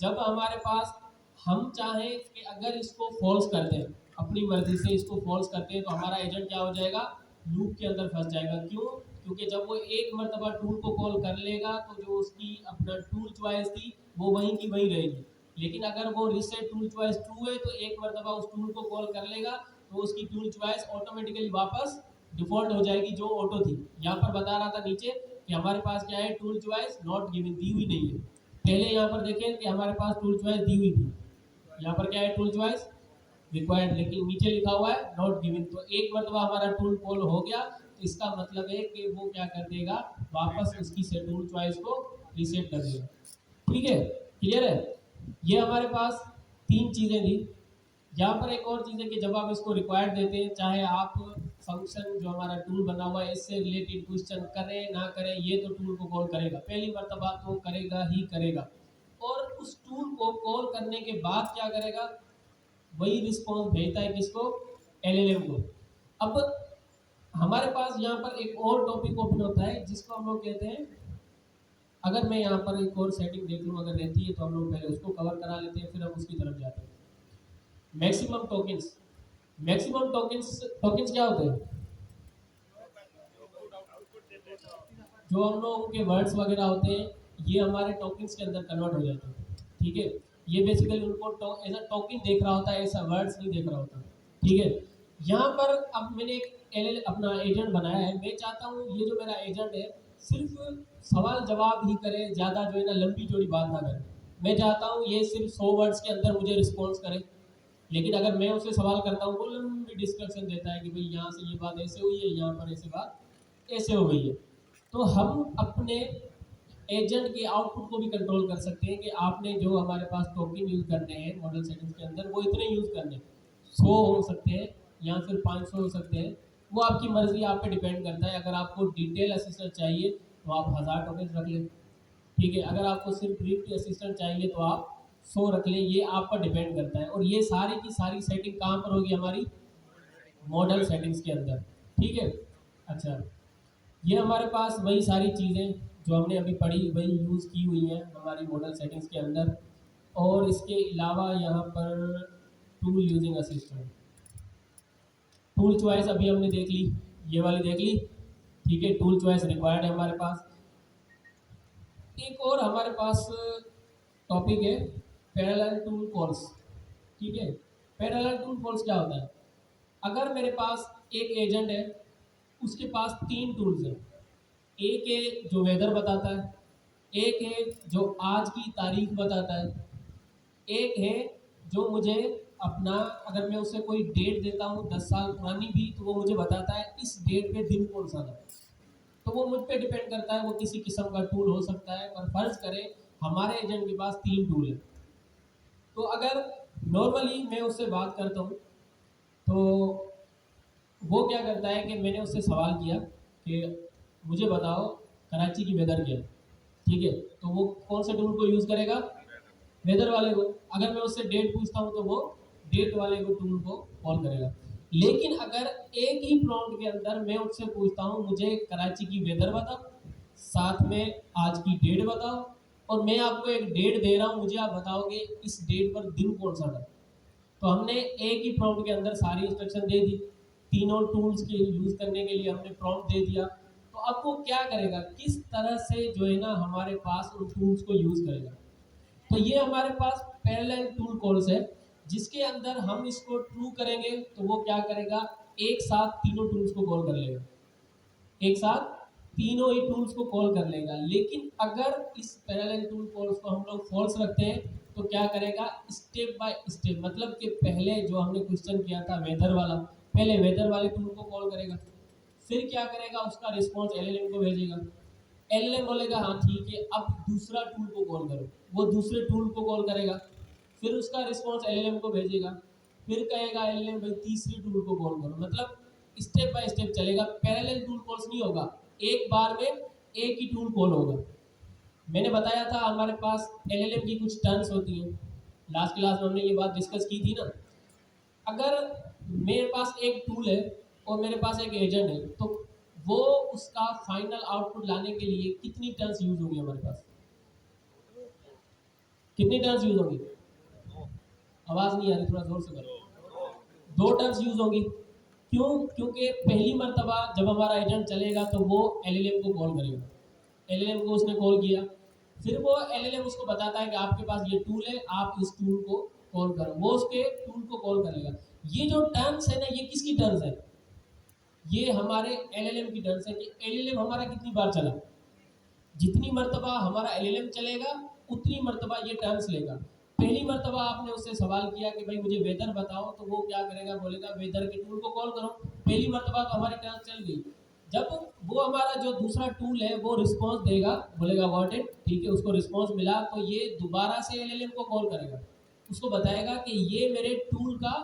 जब हमारे पास हम चाहें कि अगर इसको फॉल्स करते हैं, अपनी मर्जी से इसको फॉल्स करते हैं, तो हमारा एजेंट क्या हो जाएगा, लूप के अंदर फंस जाएगा। क्यों? क्योंकि जब वो एक मरतबा टूल को कॉल कर लेगा तो जो उसकी अपना टूल चॉइस थी वो वहीं की वहीं रहेगी। लेकिन अगर वो रीसेट टूल चॉइस ट्रू है तो एक मरतबा उस टूल को कॉल कर लेगा तो उसकी टूल चॉइस ऑटोमेटिकली वापस डिफॉल्ट हो जाएगी जो ऑटो थी। यहाँ पर बता रहा था नीचे कि हमारे पास क्या है, टूल चॉइस नॉट गिवन, दी हुई नहीं है। पहले यहाँ पर देखें कि हमारे पास टूल चॉइस दी हुई थी, यहाँ पर क्या है, टूल चॉइस रिक्वायर्ड, लेकिन नीचे लिखा हुआ है नॉट गिवन। तो एक मरतबा हमारा टूल कॉल हो गया तो इसका मतलब है कि वो क्या कर देगा, वापस उसकी से टूल चॉइस को रीसेट कर देगा। ठीक है, क्लियर है। ये हमारे पास तीन चीज़ें थी। यहाँ पर एक और चीज़ है कि जब आप इसको रिक्वायर्ड देते हैं, चाहे आप फंक्शन जो हमारा टूल बना हुआ है इससे रिलेटेड क्वेश्चन करें ना करें, ये तो टूल को कॉल करेगा, पहली मरतबा तो करेगा ही करेगा। और उस टूल को कॉल करने के बाद क्या करेगा, वही रिस्पॉन्स भेजता है किसको, एलएलएम को। अब हमारे पास यहाँ पर एक और टॉपिक ओपन होता है जिसको हम लोग कहते हैं, अगर मैं यहाँ पर एक और सेटिंग देख लूँ अगर रहती है तो हम लोग पहले उसको कवर करा लेते हैं, फिर हम उसकी तरफ जाते हैं। Maximum tokens. Maximum tokens, tokens क्या होते हैं, जो हम लोग के वर्ड्स वगैरह होते हैं ये हमारे टोकन्स के अंदर कन्वर्ट हो जाते हैं। ठीक है, ये बेसिकली उनको एज अ टोकन देख रहा होता है, ऐसा वर्ड्स नहीं देख रहा होता। ठीक है, यहाँ पर अब मैंने एक एल अपना एजेंट बनाया है। मैं चाहता हूँ ये जो मेरा एजेंट है सिर्फ सवाल जवाब ही करे, ज़्यादा जो है ना लंबी चौड़ी बात ना करे। मैं चाहता हूँ ये सिर्फ 100 वर्ड्स के अंदर मुझे रिस्पॉन्स करे। लेकिन अगर मैं उससे सवाल करता हूँ वो लंबी डिस्कशन देता है कि भाई यहाँ से ये बात ऐसे हुई है, यहाँ पर ऐसे बात ऐसे हो गई है। तो हम अपने एजेंट के आउटपुट को भी कंट्रोल कर सकते हैं कि आपने जो हमारे पास टोकन यूज़ करने हैं मॉडल सेटिंग्स के अंदर वो इतने यूज़ करने हैं, 100 हो सकते हैं या फिर 500 हो सकते हैं, वो आपकी मर्ज़ी, आप पे डिपेंड करता है। अगर आपको डिटेल असिस्टेंट चाहिए तो आप 1000 टोकन रख लें। ठीक है, अगर आपको सिर्फ ब्रीफ असिस्टेंट चाहिए तो आप 100 रख लें, ये आप पर डिपेंड करता है। और ये सारी की सारी सेटिंग कहाँ पर होगी, हमारी मॉडल सेटिंग्स के अंदर। ठीक है, अच्छा, ये हमारे पास वही सारी चीज़ें जो हमने अभी पढ़ी वही यूज़ की हुई हैं हमारी मॉडल सेटिंग्स के अंदर। और इसके अलावा यहाँ पर tool using assistant, tool choice अभी हमने देख ली, ये वाली देख ली। ठीक है, टूल चॉइस रिक्वायर्ड है हमारे पास। एक और हमारे पास टॉपिक है पैरेलल टूल कॉल्स। ठीक है, पैरेलल टूल कॉल्स क्या होता है, अगर मेरे पास एक एजेंट है उसके पास तीन टूल्स हैं। एक है जो वेदर बताता है, एक है जो आज की तारीख बताता है, एक है जो मुझे अपना, अगर मैं उसे कोई डेट देता हूँ 10 साल पुरानी भी तो वो मुझे बताता है इस डेट पे दिन कौन सा था। तो वो मुझ पे डिपेंड करता है, वो किसी किस्म का टूल हो सकता है। पर फर्ज करें हमारे एजेंट के पास तीन टूल है, तो अगर नॉर्मली मैं उससे बात करता हूँ तो वो क्या करता है कि मैंने उससे सवाल किया कि मुझे बताओ कराची की वेदर क्या है। ठीक है, तो वो कौन से टूल को यूज़ करेगा, वेदर वाले को। अगर मैं उससे डेट पूछता हूँ तो वो डेट वाले को टूल को कॉल करेगा। लेकिन अगर एक ही प्रॉम्प्ट के अंदर मैं उससे पूछता हूँ मुझे कराची की वेदर बताओ, साथ में आज की डेट बताओ, और मैं आपको एक डेट दे रहा हूँ, मुझे आप बताओगे इस डेट पर दिन कौन सा था, तो हमने एक ही प्रॉम्प्ट के अंदर सारी इंस्ट्रक्शन दे दी। तीनों टूल्स के यूज़ करने के लिए हमने प्रॉम्प्ट दे दिया। तो अब वो क्या करेगा, किस तरह से जो है ना हमारे पास उन टूल्स को यूज़ करेगा। तो ये हमारे पास पैरेलल टूल कॉल्स है, जिसके अंदर हम इसको ट्रू करेंगे तो वो क्या करेगा, एक साथ तीनों टूल्स को कॉल कर लेगा, एक साथ तीनों ही टूल्स को कॉल कर लेगा। लेकिन अगर इस पैरेलल टूल कॉल्स को हम लोग फॉल्स रखते हैं तो क्या करेगा, स्टेप बाय स्टेप, मतलब कि पहले जो हमने क्वेश्चन किया था वेदर वाला, पहले वेदर वाले टूल को कॉल करेगा, फिर क्या करेगा, उसका रिस्पॉन्स एलएलएम को भेजेगा, एलएलएम बोलेगा हाँ ठीक है, अब दूसरा टूल को कॉल करो, वो दूसरे टूल को कॉल करेगा, फिर उसका रिस्पॉन्स एलएलएम को भेजेगा, फिर कहेगा एलएलएम भाई तीसरी टूल को कॉल करो, मतलब स्टेप बाय स्टेप चलेगा, पैरेलल टूल कॉल्स नहीं होगा, एक बार में एक ही टूल कॉल होगा। मैंने बताया था हमारे पास एलएलएम की कुछ टर्म्स होती हैं, लास्ट क्लास में हमने ये बात डिस्कस की थी ना। अगर मेरे पास एक टूल है और मेरे पास एक एजेंट है, तो वो उसका फाइनल आउटपुट लाने के लिए कितनी टर्म्स यूज होंगी हमारे पास, कितनी टर्म्स यूज होंगी, आवाज नहीं आ रही, थोड़ा जोर से करो। दो टर्म्स यूज होंगी, क्यों, क्योंकि पहली मर्तबा जब हमारा एजेंट चलेगा तो वो एलएलएम को कॉल करेगा, एलएलएम को उसने कॉल किया, फिर वो एलएलएम उसको बताता है कि आपके पास ये टूल है, आप इस टूल को कॉल करो, वो उसके टूल को कॉल करेगा। ये जो टर्म्स है ना, ये किसकी टर्म्स है, ये हमारे एलएलएम की टर्म्स है कि एलएलएम हमारा कितनी बार चला, जितनी मर्तबा हमारा एलएलएम चलेगा उतनी मर्तबा ये टर्म्स लेगा। पहली मर्तबा आपने उससे सवाल किया कि भाई मुझे वेदर बताओ, तो वो क्या करेगा, बोलेगा वेदर के टूल को कॉल करो, पहली मर्तबा तो हमारी टर्म चल गई। जब वो हमारा जो दूसरा टूल है वो रिस्पॉन्स देगा, बोलेगा व्हाट इट, ठीक है, उसको रिस्पॉन्स मिला तो ये दोबारा से एलएलएम को कॉल करेगा, उसको बताएगा कि ये मेरे टूल का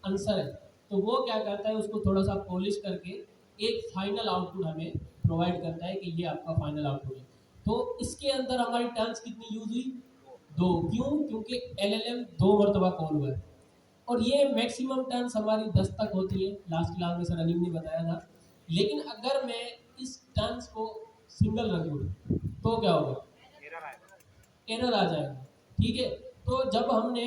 आंसर है, तो वो क्या करता है, उसको थोड़ा सा पॉलिश करके एक फाइनल आउटपुट हमें प्रोवाइड करता है कि ये आपका फाइनल आउटपुट है। तो इसके अंदर हमारी टर्म्स कितनी यूज हुई, दो, क्यों, क्योंकि एलएलएम दो मरतबा कॉल हुआ है। और ये मैक्सिमम टर्म्स हमारी 10 तक होती है, लास्ट क्लास में सर अलीम ने बताया था। लेकिन अगर मैं इस टर्म्स को सिंगल रख दूँ तो क्या होगा, एरर आ जाएगा, ठीक है। तो जब हमने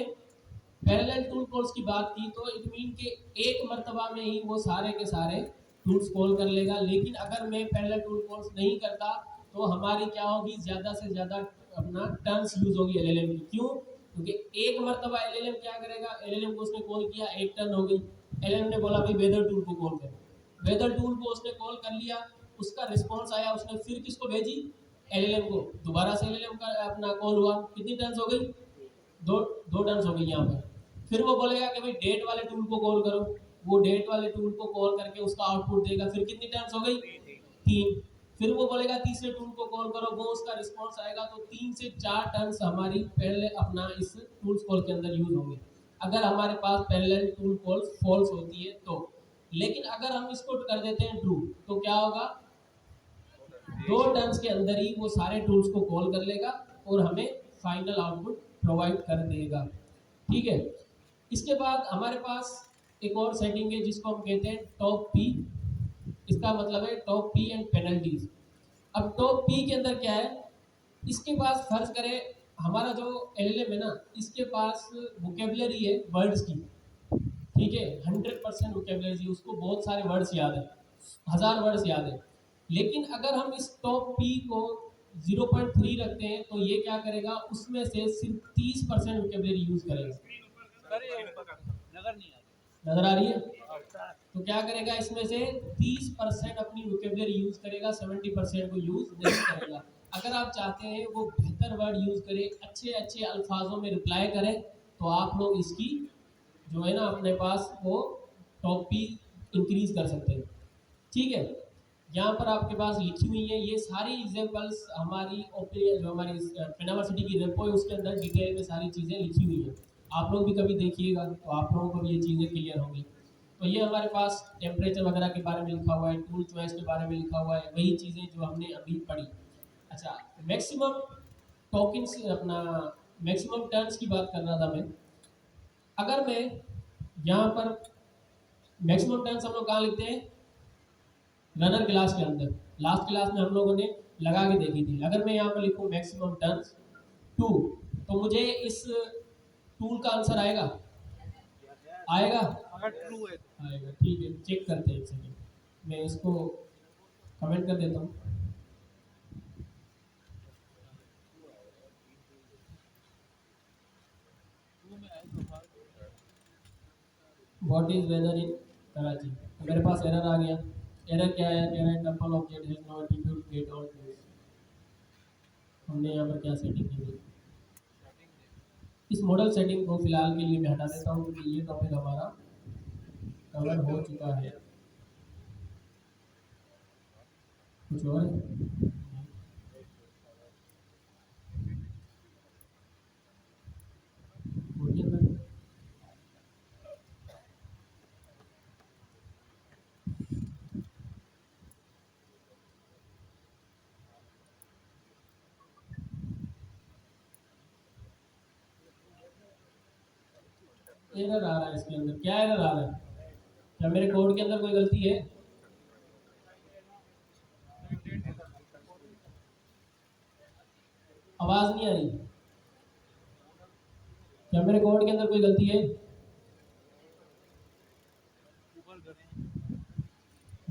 पैरेलल टूल कॉल्स की बात की तो इट मीन के एक मर्तबा में ही वो सारे के सारे टूल्स कॉल कर लेगा। लेकिन अगर मैं पैरेलल टूल कॉल्स नहीं करता तो हमारी क्या होगी, ज़्यादा से ज़्यादा अपना टर्म्स यूज होगी एलएलएम की, क्यों, क्योंकि एक मर्तबा एलएलएम क्या करेगा, एलएलएम को उसने कॉल किया, एक टर्न हो गई, एलएलएम ने बोला भाई वेदर टूल को कॉल करो, वेदर टूल को उसने कॉल कर लिया, उसका रिस्पॉन्स आया, उसने फिर किसको भेजी, एलएलएम को, दोबारा से एलएलएम का अपना कॉल हुआ, कितनी टर्न्स हो गई, दो, दो टर्न्स हो गई यहाँ पर। फिर वो बोलेगा कि भाई डेट वाले टूल को कॉल करो, वो डेट वाले टूल को कॉल करके उसका आउटपुट देगा, फिर कितनी टर्न्स हो गई, तीन। फिर वो बोलेगा तीसरे टूल को कॉल करो, वो उसका रिस्पॉन्स आएगा, तो 3 से 4 टर्न्स हमारी पहले अपना इस टूल्स कॉल के अंदर यूज होंगे, अगर हमारे पास पैरेलल टूल कॉल फॉल्स होती है तो। लेकिन अगर हम इसको कर देते हैं ट्रू तो क्या होगा, दो टर्म्स के अंदर ही वो सारे टूल्स को कॉल कर लेगा और हमें फाइनल आउटपुट प्रोवाइड कर देगा, ठीक है। इसके बाद हमारे पास एक और सेटिंग है जिसको हम कहते हैं टॉप पी, इसका मतलब है टॉप पी एंड पेनल्टीज। अब टॉप पी के अंदर क्या है, इसके पास फर्ज करें हमारा जो एलएलएम है ना, इसके पास वोकेबलरी है वर्ड्स की, ठीक है, 100% वोकेबलरी, उसको बहुत सारे वर्ड्स याद है, 1000 वर्ड्स याद है। लेकिन अगर हम इस टॉप पी को 0.3 रखते हैं तो ये क्या करेगा, उसमें से सिर्फ 30% वोकेबलरी यूज करेगा, नजर आ रही है, तो क्या करेगा, इसमें से 30% अपनी वोकेबलरी यूज करेगा, 70% को यूज नहीं करेगा। अगर आप चाहते हैं वो बेहतर वर्ड यूज करे, अच्छे अच्छे अल्फाजों में रिप्लाई करे, तो आप लोग इसकी जो है ना अपने पास वो टॉप पी इंक्रीज कर सकते हैं, ठीक है। यहाँ पर आपके पास लिखी हुई है ये सारी एग्जांपल्स, हमारी ओपन जो हमारी फिनावर्सिटी की रेपो है उसके अंदर डिटेल में सारी चीज़ें लिखी हुई हैं, आप लोग भी कभी देखिएगा तो आप लोगों को भी ये चीज़ें क्लियर होंगी। तो ये हमारे पास टेम्परेचर वगैरह के बारे में लिखा हुआ है, टूल चॉइस के बारे में लिखा हुआ है, वही चीज़ें जो हमने अभी पढ़ी। अच्छा, मैक्सिमम टोकन्स अपना मैक्सिमम टर्न्स की बात कर रहा था मैं। अगर मैं यहाँ पर मैक्सिमम टर्न्स हम लोग कहाँ लिखते हैं, रनर क्लास के अंदर, लास्ट क्लास में हम लोगों ने लगा के देखी थी। अगर मैं यहाँ पर लिखूँ मैक्सिमम टर्न्स 2, तो मुझे इस टूल का आंसर आएगा, आएगा, अगर ट्रू है आएगा, ठीक है, चेक करते हैं एक सेकेंड, मैं इसको कमेंट कर देता हूँ। What is weather in Karachi. तो मेरे पास एरर आ गया। एरर क्या है, कह रहा है temple object is not able to get on to. हमने यहाँ पर क्या सेटिंग की है, इस मॉडल सेटिंग को फिलहाल के लिए मैं हटा देता हूँ क्योंकि ये टॉपिक हमारा कवर हो चुका है। कुछ और है? बोलिए सर। एरर आ रहा है इसके अंदर, क्या एरर आ रहा है? क्या मेरे कोड के अंदर कोई गलती है? आवाज नहीं आ रही। क्या मेरे कोड के अंदर कोई गलती है?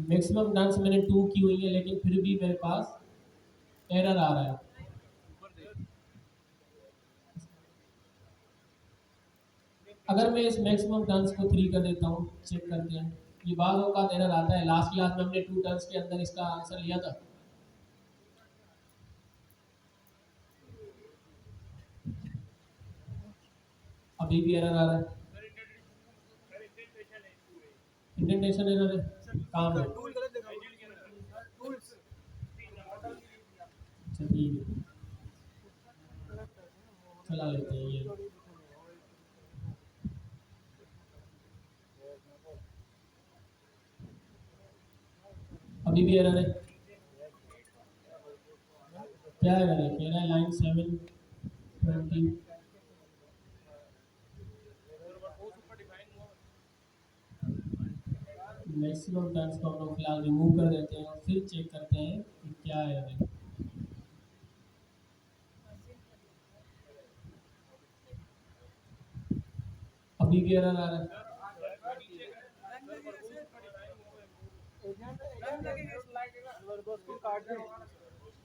मैक्सिमम डांस मैंने 2 की हुई है लेकिन फिर भी मेरे पास एरर आ रहा है। अगर मैं इस मैक्सिमम टर्न्स को 3 कर देता हूँ, चेक करते हैं। ये बाज़ औक़ात एरर आता है। लास्ट क्लास में हमने 2 टर्न्स के अंदर इसका आंसर लिया था। अभी भी एरर आ रहा है। इंडेंटेशन एरर है, काम है। अच्छा ठीक है, चला लेते हैं ये। अभी भी एरर है। क्या एरर है? कह रहा है लाइन 720 मैक्सिमम टर्न्स को हम लोग फिलहाल रिमूव कर देते हैं और फिर चेक करते हैं कि क्या एरर है। अभी भी एरर आ रहा है।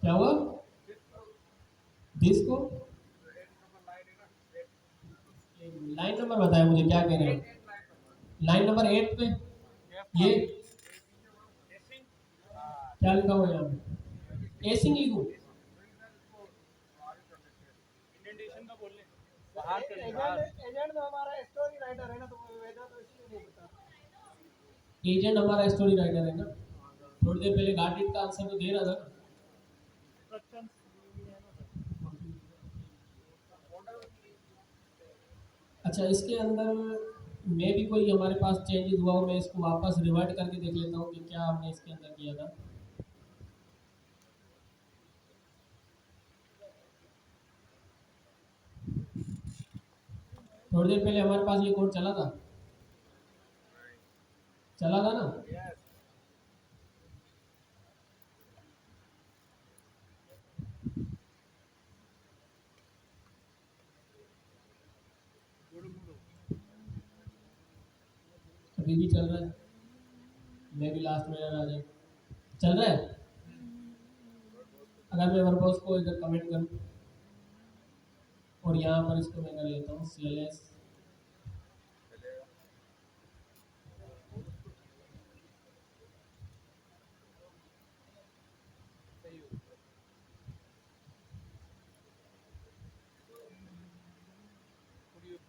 क्या हुआ दिस को? लाइन नंबर बताया मुझे, क्या कह रहे हैं? लाइन नंबर 8 पे ये क्या लिखा हुआ है यहाँ पे? एसिंग लिखूं? एजेंट हमारा स्टोरी राइटर है ना। थोड़ी देर पहले गार्डियन का आंसर तो दे रहा था ना। अच्छा, इसके अंदर मे भी कोई हमारे पास चेंजेस हुआ हो। मैं इसको वापस रिवर्ट करके देख लेता हूँ कि क्या हमने इसके अंदर किया था। थोड़ी देर पहले हमारे पास ये कोड चला था, चला था ना। अभी भी चल रहा है। मैं भी लास्ट में आ जाए, चल रहा है। अगर मैं वर्बोस को इधर कमेंट करूँ और यहाँ पर इसको मैं कर लेता हूँ CLS।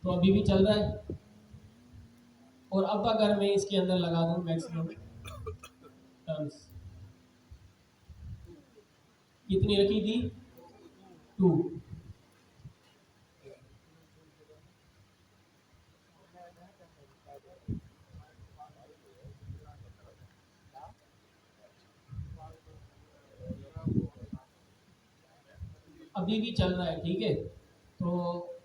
तो अभी भी चल रहा है। और अब अगर मैं इसके अंदर लगा दूँ मैक्सिमम टर्म्स, कितनी रखी थी? 2। अभी भी चल रहा है, ठीक है। तो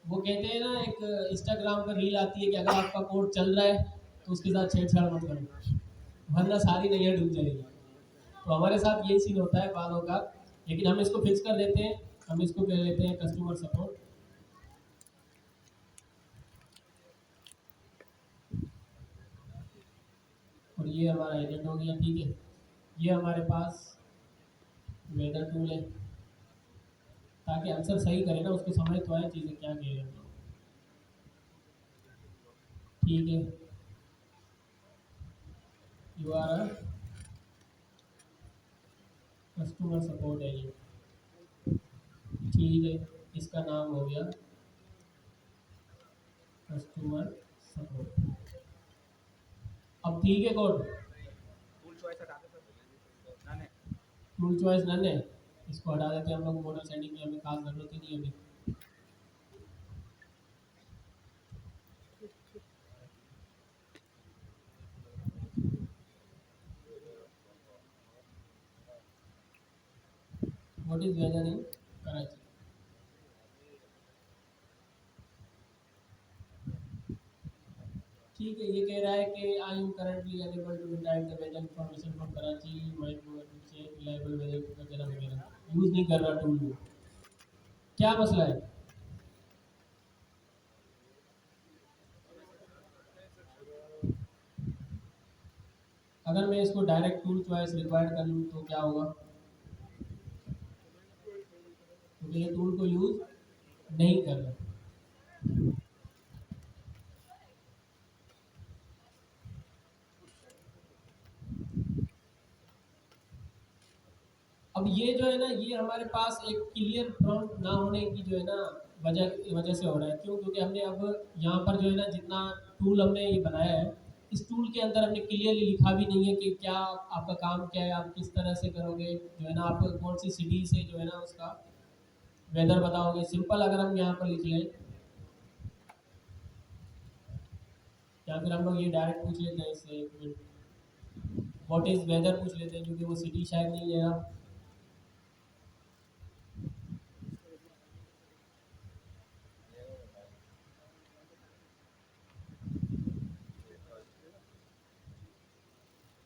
वो कहते हैं ना, एक इंस्टाग्राम पर रील आती है कि अगर आपका कोड चल रहा है तो उसके साथ छेड़छाड़ मत करो वरना सारी नैया डूब जाएगी। तो हमारे साथ यही सीन होता है बालों का। लेकिन हम इसको फिक्स कर देते हैं। हम इसको कह लेते हैं कस्टमर सपोर्ट। और ये हमारा एजेंट हो गया, ठीक है। ये हमारे पास वेदर टूल है ताकि आंसर सही करें ना, उसको समझ तो आए चीज़ें क्या कह रहे हैं हम लोग। ठीक है, you are a customer support agent. ठीक है, इसका नाम हो गया कस्टमर सपोर्ट। अब ठीक है कोड, टूल चॉइस नन है, इसको हटा देते हैं हम लोग। मॉडल सेटिंग की हमें खास जरूरत ही नहीं है अभी। What is weather in Karachi? ठीक है, ये कह रहा है कि I am currently unable to detect the weather information from Karachi, might check reliable weather वगैरह वगैरह। यूज़ नहीं कर रहा टूल को, क्या मसला है? अगर मैं इसको डायरेक्ट टूल चॉइस रिक्वायर्ड कर लूँ तो क्या होगा? क्योंकि ये टूल को यूज़ नहीं कर रहा। अब ये जो है ना, ये हमारे पास एक क्लियर प्रॉम्प्ट ना होने की जो है ना वजह से हो रहा है। क्यों? क्योंकि हमने अब यहाँ पर जो है ना, जितना टूल हमने ये बनाया है, इस टूल के अंदर हमने क्लियरली लिखा भी नहीं है कि क्या आपका काम क्या है, आप किस तरह से करोगे, जो है ना, आप कौन सी सिटी से जो है ना उसका वेदर बताओगे। सिंपल अगर हम यहाँ पर लिख लें, या फिर हम लोग ये डायरेक्ट पूछ लेते हैं इससे, एक मिनट, व्हाट इज़ वेदर पूछ लेते हैं, क्योंकि वो सिटी शायद नहीं है। अब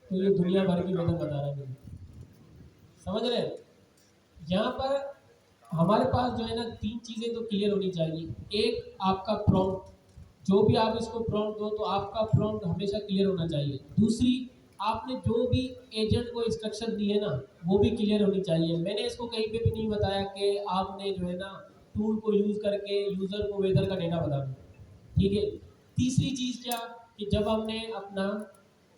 तो ये दुनिया भर की वेदर बता रहा है मुझे, समझ रहे हैं? यहाँ पर हमारे पास जो है ना, तीन चीज़ें तो क्लियर होनी चाहिए। एक, आपका प्रॉम्प्ट, जो भी आप इसको प्रॉम्प्ट दो तो आपका प्रॉम्प्ट हमेशा क्लियर होना चाहिए। दूसरी, आपने जो भी एजेंट को इंस्ट्रक्शन दी है ना, वो भी क्लियर होनी चाहिए। मैंने इसको कहीं पे भी नहीं बताया कि आपने जो है ना टूल को यूज़ करके यूज़र को वेदर का डेटा बता दो। ठीक है। तीसरी चीज़ क्या, कि जब हमने अपना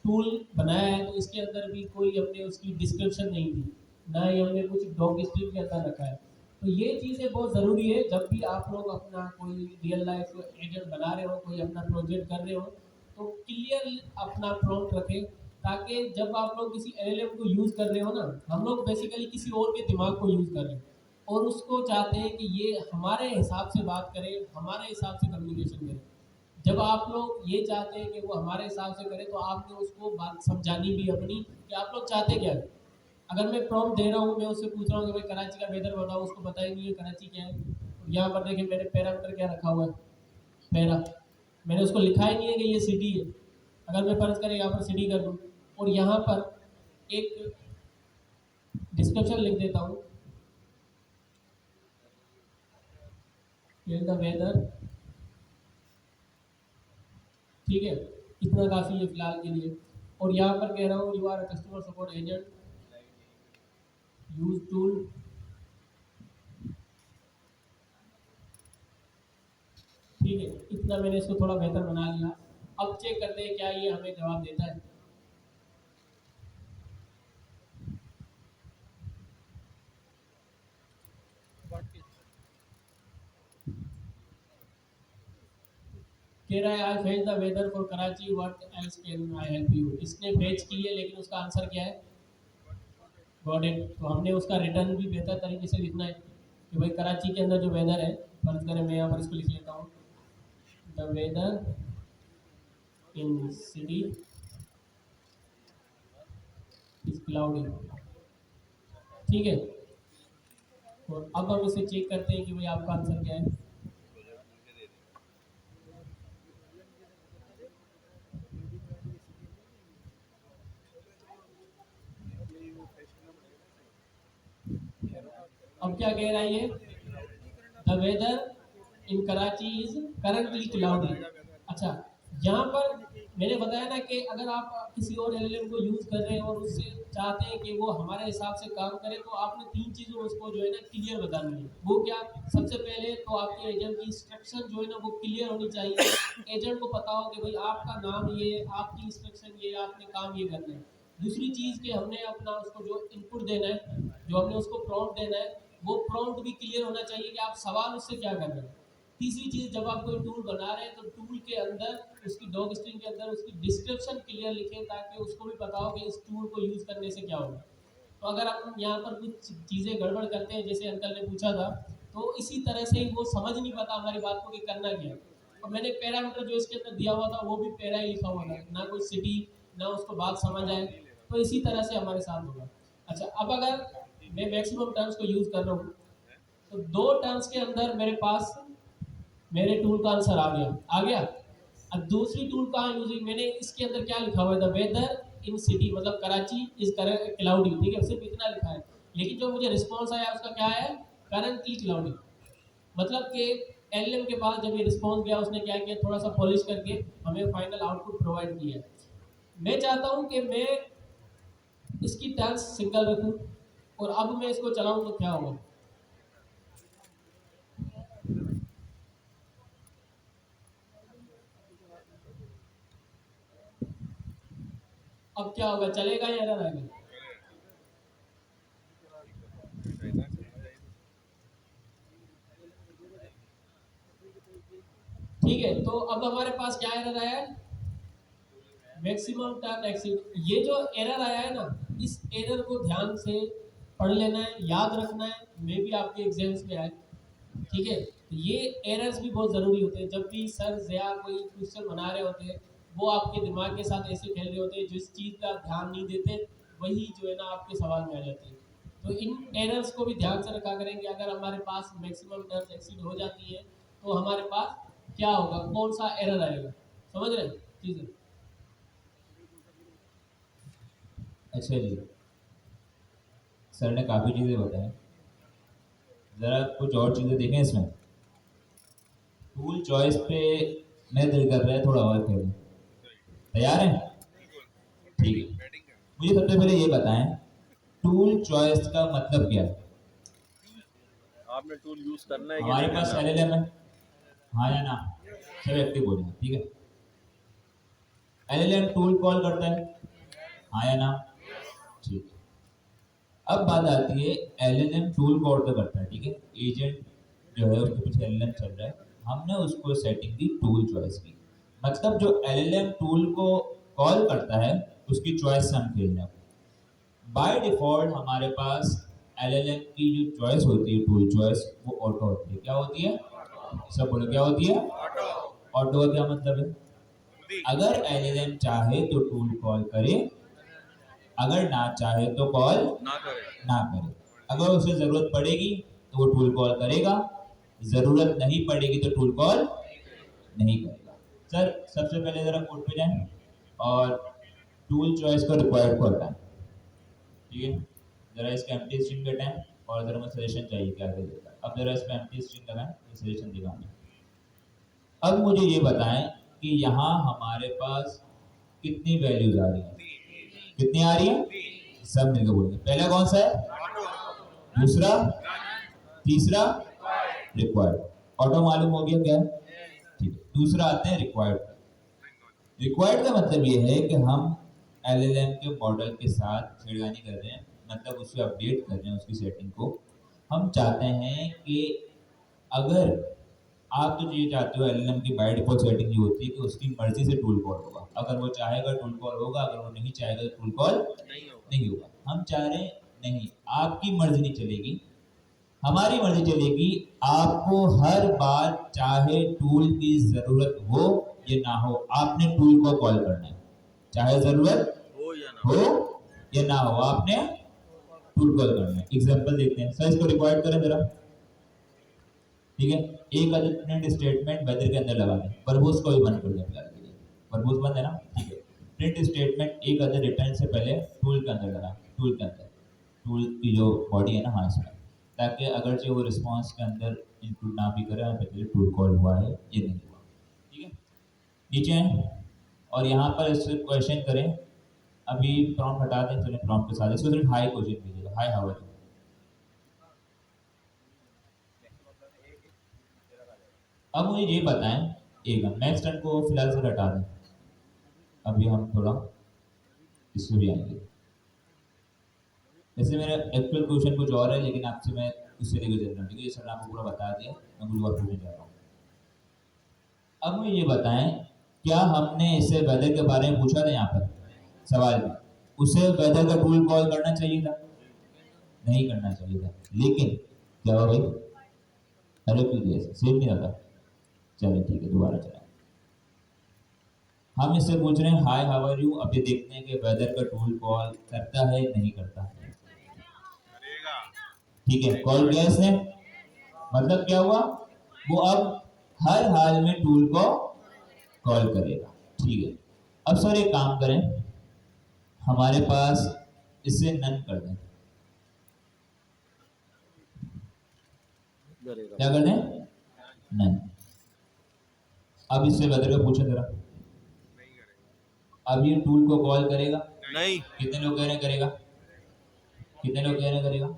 टूल बनाया है तो इसके अंदर भी कोई हमने उसकी डिस्क्रिप्शन नहीं दी, ना ही हमने कुछ डॉग स्ट्रिप के अंदर रखा है। तो ये चीज़ें बहुत ज़रूरी है जब भी आप लोग अपना कोई रियल लाइफ एजेंट बना रहे हो, कोई अपना प्रोजेक्ट कर रहे हो, तो क्लियर अपना प्रॉम्प्ट रखें, ताकि जब आप लोग किसी एलएलएम को यूज़ कर रहे हो ना, हम लोग बेसिकली किसी और के दिमाग को यूज़ कर रहे हैं और उसको चाहते हैं कि ये हमारे हिसाब से बात करे, हमारे हिसाब से कम्युनिकेशन करे। जब आप लोग ये चाहते हैं कि वो हमारे हिसाब से करे, तो आपने उसको बात समझानी भी अपनी कि आप लोग चाहते क्या है। अगर मैं प्रॉम्प्ट दे रहा हूँ, मैं उससे पूछ रहा हूँ कि भाई कराची का वेदर बताओ, उसको पता ही नहीं है कराची क्या है। यहाँ पर देखिए मेरे पैरामीटर क्या रखा हुआ है, पैरा, मैंने उसको लिखा ही नहीं है कि ये सिटी है। अगर मैं फर्ज करें यहाँ पर सिटी कर दूँ और यहाँ पर एक डिस्क्रिप्शन लिख देता हूँ, द वेदर, ठीक है, इतना काफ़ी है फिलहाल के लिए। और यहाँ पर कह रहा हूँ you are customer support agent, use tool, ठीक है। इतना मैंने इसको थोड़ा बेहतर बना लिया। अब चेक करते हैं क्या ये हमें जवाब देता है। कह रहा है I fetch the weather for Karachi, what else can I help you. इसने फेच की है लेकिन उसका आंसर क्या है? Got it. तो हमने उसका रिटर्न भी बेहतर तरीके से लिखना है कि भाई कराची के अंदर जो वेदर है, फर्ज करें मैं यहाँ पर इसको लिख लेता हूँ, the weather in city is cloudy, ठीक है। और अब हम इसे चेक करते हैं कि भाई आपका आंसर क्या है। अब क्या कह रहा है ये, the weather in Karachi is currently cloudy. अच्छा, यहाँ पर मैंने बताया ना कि अगर आप किसी और एलएलएम को यूज़ कर रहे हैं और उससे चाहते हैं कि वो हमारे हिसाब से काम करे, तो आपने 3 चीज़ें उसको जो है ना क्लियर बतानी है। वो क्या? सबसे पहले तो आपके एजेंट की इंस्ट्रक्शन जो है ना वो क्लियर होनी चाहिए। एजेंट को पता हो कि भाई आपका नाम ये, आपकी इंस्ट्रक्शन ये, आपने काम ये करना है। दूसरी चीज़ कि हमने अपना उसको जो इनपुट देना है, जो हमने उसको प्रॉम्प्ट देना है, वो प्रॉम्प्ट भी क्लियर होना चाहिए कि आप सवाल उससे क्या कर रहे हैं। तीसरी चीज़, जब आप कोई टूल बना रहे हैं तो टूल के अंदर, उसकी डॉग स्ट्रिंग के अंदर उसकी डिस्क्रिप्शन क्लियर लिखें, ताकि उसको भी पता हो कि इस टूल को यूज़ करने से क्या होगा। तो अगर हम यहाँ पर कुछ चीज़ें गड़बड़ करते हैं, जैसे अंकल ने पूछा था, तो इसी तरह से ही वो समझ नहीं पाता हमारी बात को कि करना क्या है। और मैंने पैरामीटर जो इसके अंदर दिया हुआ था वो भी पैरा ही लिखा हुआ था, ना कोई सिटी, ना उसको बात समझ आए। तो इसी तरह से हमारे साथ होगा। अच्छा, अब अगर मैं मैक्सिमम टर्म्स को यूज़ कर रहा हूँ, तो 2 टर्म्स के अंदर मेरे पास मेरे टूल का आंसर आ गया। अब दूसरी टूल कहाँ यूजिंग, मैंने इसके अंदर क्या लिखा हुआ था, वेदर इन सिटी, मतलब कराची इज क्लाउडी, ठीक है, सिर्फ इतना लिखा है। लेकिन जो मुझे रिस्पॉन्स आया उसका क्या है, करंटली क्लाउडी। मतलब कि एलएम के पास जब ये रिस्पॉन्स गया, उसने क्या किया, थोड़ा सा पॉलिश करके हमें फाइनल आउटपुट प्रोवाइड किया। मैं चाहता हूँ कि मैं इसकी टर्म्स सिंगल रखूँ, और अब मैं इसको चलाऊँ तो क्या होगा। अब क्या होगा, चलेगा या एरर आएगा? ठीक है, तो अब हमारे पास क्या एरर आया है, मैक्सिमम टर्न एक्सीड। ये जो एरर आया है ना, इस एरर को ध्यान से पढ़ लेना है, याद रखना है, मे भी आपके एग्जाम्स में आए। ठीक है, तो ये एरर्स भी बहुत ज़रूरी होते हैं। जब भी सर या कोई क्वेश्चन बना रहे होते हैं, वो आपके दिमाग के साथ ऐसे खेल रहे होते हैं, जिस चीज़ का ध्यान नहीं देते वही जो है ना आपके सवाल में आ जाती है। तो इन एरर्स को भी ध्यान से रखा करेंगे। अगर हमारे पास मैक्सिमम टर्म्स एक्सीड हो जाती है, तो हमारे पास क्या होगा, कौन सा एरर आएगा, समझ रहे हैं चीज़ें। अच्छा जी, सर ने काफ़ी चीज़ें बताई, ज़रा कुछ और चीज़ें देखें इसमें। टूल चॉइस पे मैं दिल कर रहा है थोड़ा और खेलें, तैयार हैं? ठीक है, मुझे सबसे पहले ये बताएं, टूल चॉइस का मतलब क्या है? आपने टूल यूज करना है कि हमारे नहीं पास करना। एलएलएम है, हाँ या ना? सब एक्टिव बोलें, ठीक है। एलएलएम टूल कॉल करता है, हाँ या ना? ठीक है। अब बात आती है, एलएलएम टूल कॉल तो करता है, ठीक है, एजेंट जो है उसके पीछे एलएलएम चल रहा है, हमने उसको सेटिंग दी टूल चॉइस की। मतलब जो एलएलएम टूल को कॉल करता है उसकी चॉइस से हम खेल रहे हैं। बाय डिफॉल्ट हमारे पास एलएलएम की जो चॉइस होती है, टूल चॉइस, वो ऑटो होती है। क्या होती है? सब बोलो, क्या होती है? ऑटो का क्या मतलब है? अगर एलएलएम चाहे तो टूल कॉल करे, अगर ना चाहे तो कॉल ना करें। ना करे। अगर उसे जरूरत पड़ेगी तो वो टूल कॉल करेगा, जरूरत नहीं पड़ेगी तो टूल कॉल नहीं करेगा। सर सबसे पहले जरा कोड पे जाएं और टूल चॉइस को रिक्वायर्ड को हटाएं, ठीक है। जरा इसका एम्प्टी स्ट्रिंग हटाएं और जरा मुझे सजेशन चाहिए क्या आगे देगा। अब जरा इसमें एम्प्टी स्ट्रिंग लगाएं, ये सजेशन देगा हमें। अब मुझे ये बताएं कि यहाँ हमारे पास कितनी वैल्यूज आ रही हैं? कितनी आ रही है? सब मिलकर बोलेंगे। पहला कौन सा है? दूसरा, तीसरा रिक्वायर्ड। ऑटो मालूम हो गया क्या है? ठीक है, दूसरा आते हैं रिक्वायर्ड। रिक्वायर्ड का मतलब ये है कि हम एलएलएम के मॉडल के साथ छेड़खानी कर रहे हैं, मतलब उसे अपडेट कर रहे हैं उसकी सेटिंग को। हम चाहते हैं कि अगर आप तो ये चाहते हो, एलएलएम की बाय डिफॉल्ट सेटिंग ये होती है कि उसकी मर्जी से टूल कॉल होगा। अगर वो चाहेगा टूल कॉल होगा, अगर वो नहीं चाहेगा तो टूल कॉल नहीं होगा। हम चाह रहे हैं नहीं, आपकी मर्जी नहीं चलेगी, हमारी मर्जी चलेगी। आपको हर बार चाहे टूल की जरूरत हो या ना हो, आपने टूल को कॉल करना है, चाहे जरूरत हो या ना हो या ना हो, आपने टूल कॉल करना है। एग्जांपल देखते हैं सर, इसको रिकॉर्ड करें जरा, ठीक है। एक अदर प्रिंट स्टेटमेंट वेदर के अंदर लगा दें, परबोस को भी बंद कर दें फिलहाल के लिए। परबोस बंद है ना, ठीक है। प्रिंट स्टेटमेंट एक अदर रिटर्न से पहले टूल के अंदर लगा, टूल के अंदर, टूल की जो बॉडी है ना, हाँ इसमें, ताकि अगर जो वो रिस्पॉन्स के अंदर इंक्लूड ना भी करे, हमें पता चले टूल कॉल हुआ है ये नहीं हुआ, ठीक है। नीचे हैं और यहाँ पर इससे क्वेश्चन करें, अभी प्रॉम्प्ट हटा दें, चलिए प्रॉम्प्ट के साथ इसको सिर्फ हाई क्वेश्चन कीजिएगा, हाय हाउ आर यू। अब मुझे ये बताएं, एक नेक्स्ट टर्न को फिलहाल से हटा दें, अभी हम थोड़ा इससे भी आएंगे। जैसे मेरा एक्चुअल क्वेश्चन कुछ और है, लेकिन आपसे मैं उससे लेकर चल रहा हूँ, ठीक है, सर ने आपको पूरा बता दिया, मैं कुछ और पूछने जा रहा हूँ। अब मुझे ये बताएं, क्या हमने इससे वेदर के बारे में पूछा था यहाँ पर सवाल में, उसे वेदर का टूल कॉल करना चाहिए था? नहीं करना चाहिए था, लेकिन क्या हुआ भाई, अरे क्यों दिया सेम नहीं आता? चलिए ठीक है, दोबारा चला। हम इससे पूछ रहे हैं हाय हाउ आर यू, अब ये देखते हैं कि वेदर का टूल कॉल करता है नहीं करता। ठीक है, कॉल किया इसने, मतलब क्या हुआ, वो अब हर हाल में टूल को कॉल करेगा। ठीक है, अब सर एक काम करें, हमारे पास इसे नन कर दें, क्या कर दें, नन। अब इससे वेदर का पूछे जरा, अब ये टूल को कॉल करेगा नहीं। कितने लोग कह रहे हैं करेगा, कितने लोग कह रहे हैं करेगा?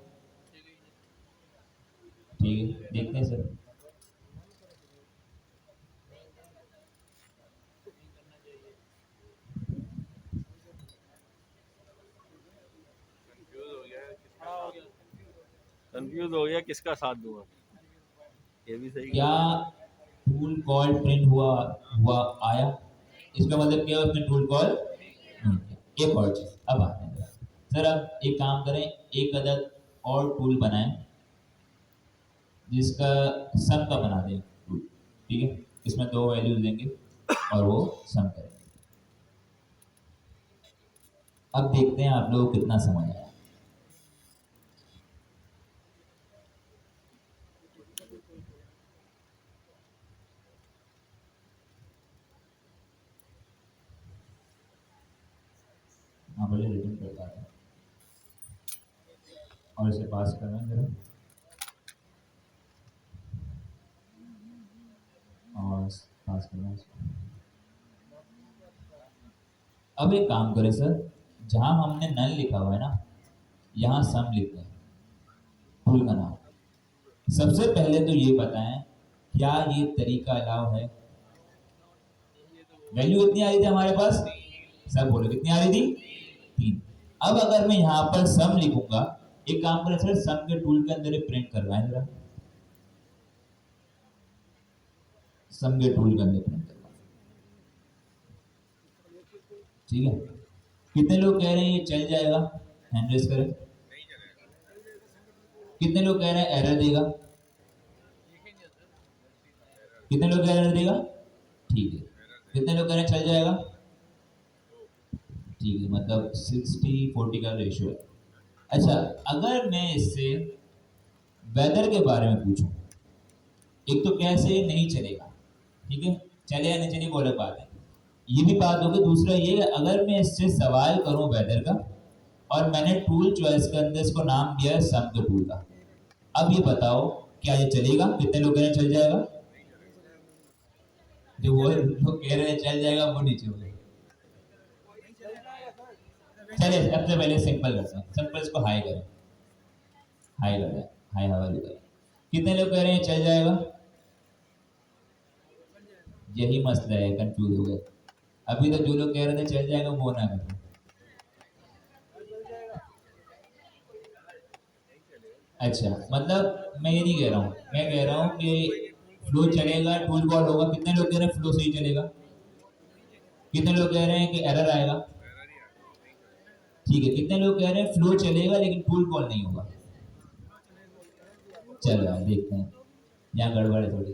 ठीक है, देखते हैं सर। कंफ्यूज हो गया किसका साथ दूंगा, ये भी सही। क्या टूल कॉल प्रिंट हुआ हुआ आया, इसका मतलब क्या, उसने टूल कॉल नहीं किया। एक और चीज अब आते हैं सर, अब एक काम करें, एक अदद और टूल बनाएं जिसका सम का बना दें टूल, ठीक है, इसमें 2 वैल्यूज देंगे और वो सम करेंगे। अब देखते हैं आप लोग कितना समझ आया। हाँ बोले रिटर्न करता था और इसे पास करना है जरा, और पास करना है इसको। अब एक काम करें सर, जहां हमने नल लिखा हुआ है ना, यहाँ सम लिखते हैं, टूल का नाम। सबसे पहले तो ये बताएं, क्या ये तरीका अलाउ है? वैल्यू कितनी आ रही थी हमारे पास, सब बोलो कितनी आ रही थी, 3। अब अगर मैं यहाँ पर सम लिखूंगा, एक काम करें सर, सम के टूल के अंदर प्रिंट करवाएं जरा, सम के टूल के अंदर प्रिंट करवाएं, ठीक है। कितने लोग कह रहे हैं ये चल जाएगा, हैंड रेज करें। कितने लोग कह रहे हैं एरर देगा, कितने लोग एरर देगा, ठीक है। कितने लोग कह रहे हैं चल जाएगा, ठीक है, मतलब 60-40 का रेशियो है। अच्छा, अगर मैं इससे वेदर के बारे में पूछूं, एक तो कैसे नहीं चलेगा, ठीक है, चले या नहीं चले वो अलग बात है, ये भी बात होगी। दूसरा ये, अगर मैं इससे सवाल करूं वेदर का, और मैंने टूल चॉइस के अंदर इसको नाम दिया है सम के टूल का, अब ये बताओ क्या ये चलेगा? कितने लोग कह रहे हैं चल जाएगा, जो वो लोग कह रहे हैं चल जाएगा वो नीचे बोले। चलिए सबसे पहले सिंपल करते हैं, सिंपल इसको हाई करें, हाई कर दें, हाई हवा करें। कितने लोग कह रहे हैं चल जाएगा? यही मसला है, कंफ्यूज हो गए। अभी तक जो लोग कह रहे थे चल जाएगा वो ना करें। अच्छा, मतलब मैं ये नहीं कह रहा हूँ, मैं कह रहा हूँ कि फ्लो चलेगा, टूल कॉल होगा। कितने लोग कह रहे हैं फ्लो सही चलेगा? कितने लोग कह रहे हैं कि एरर आएगा? ठीक है, कितने लोग कह रहे हैं फ्लो चलेगा लेकिन टूल कॉल नहीं होगा? चलो यार देखते हैं, यहाँ गड़बड़ है थोड़ी।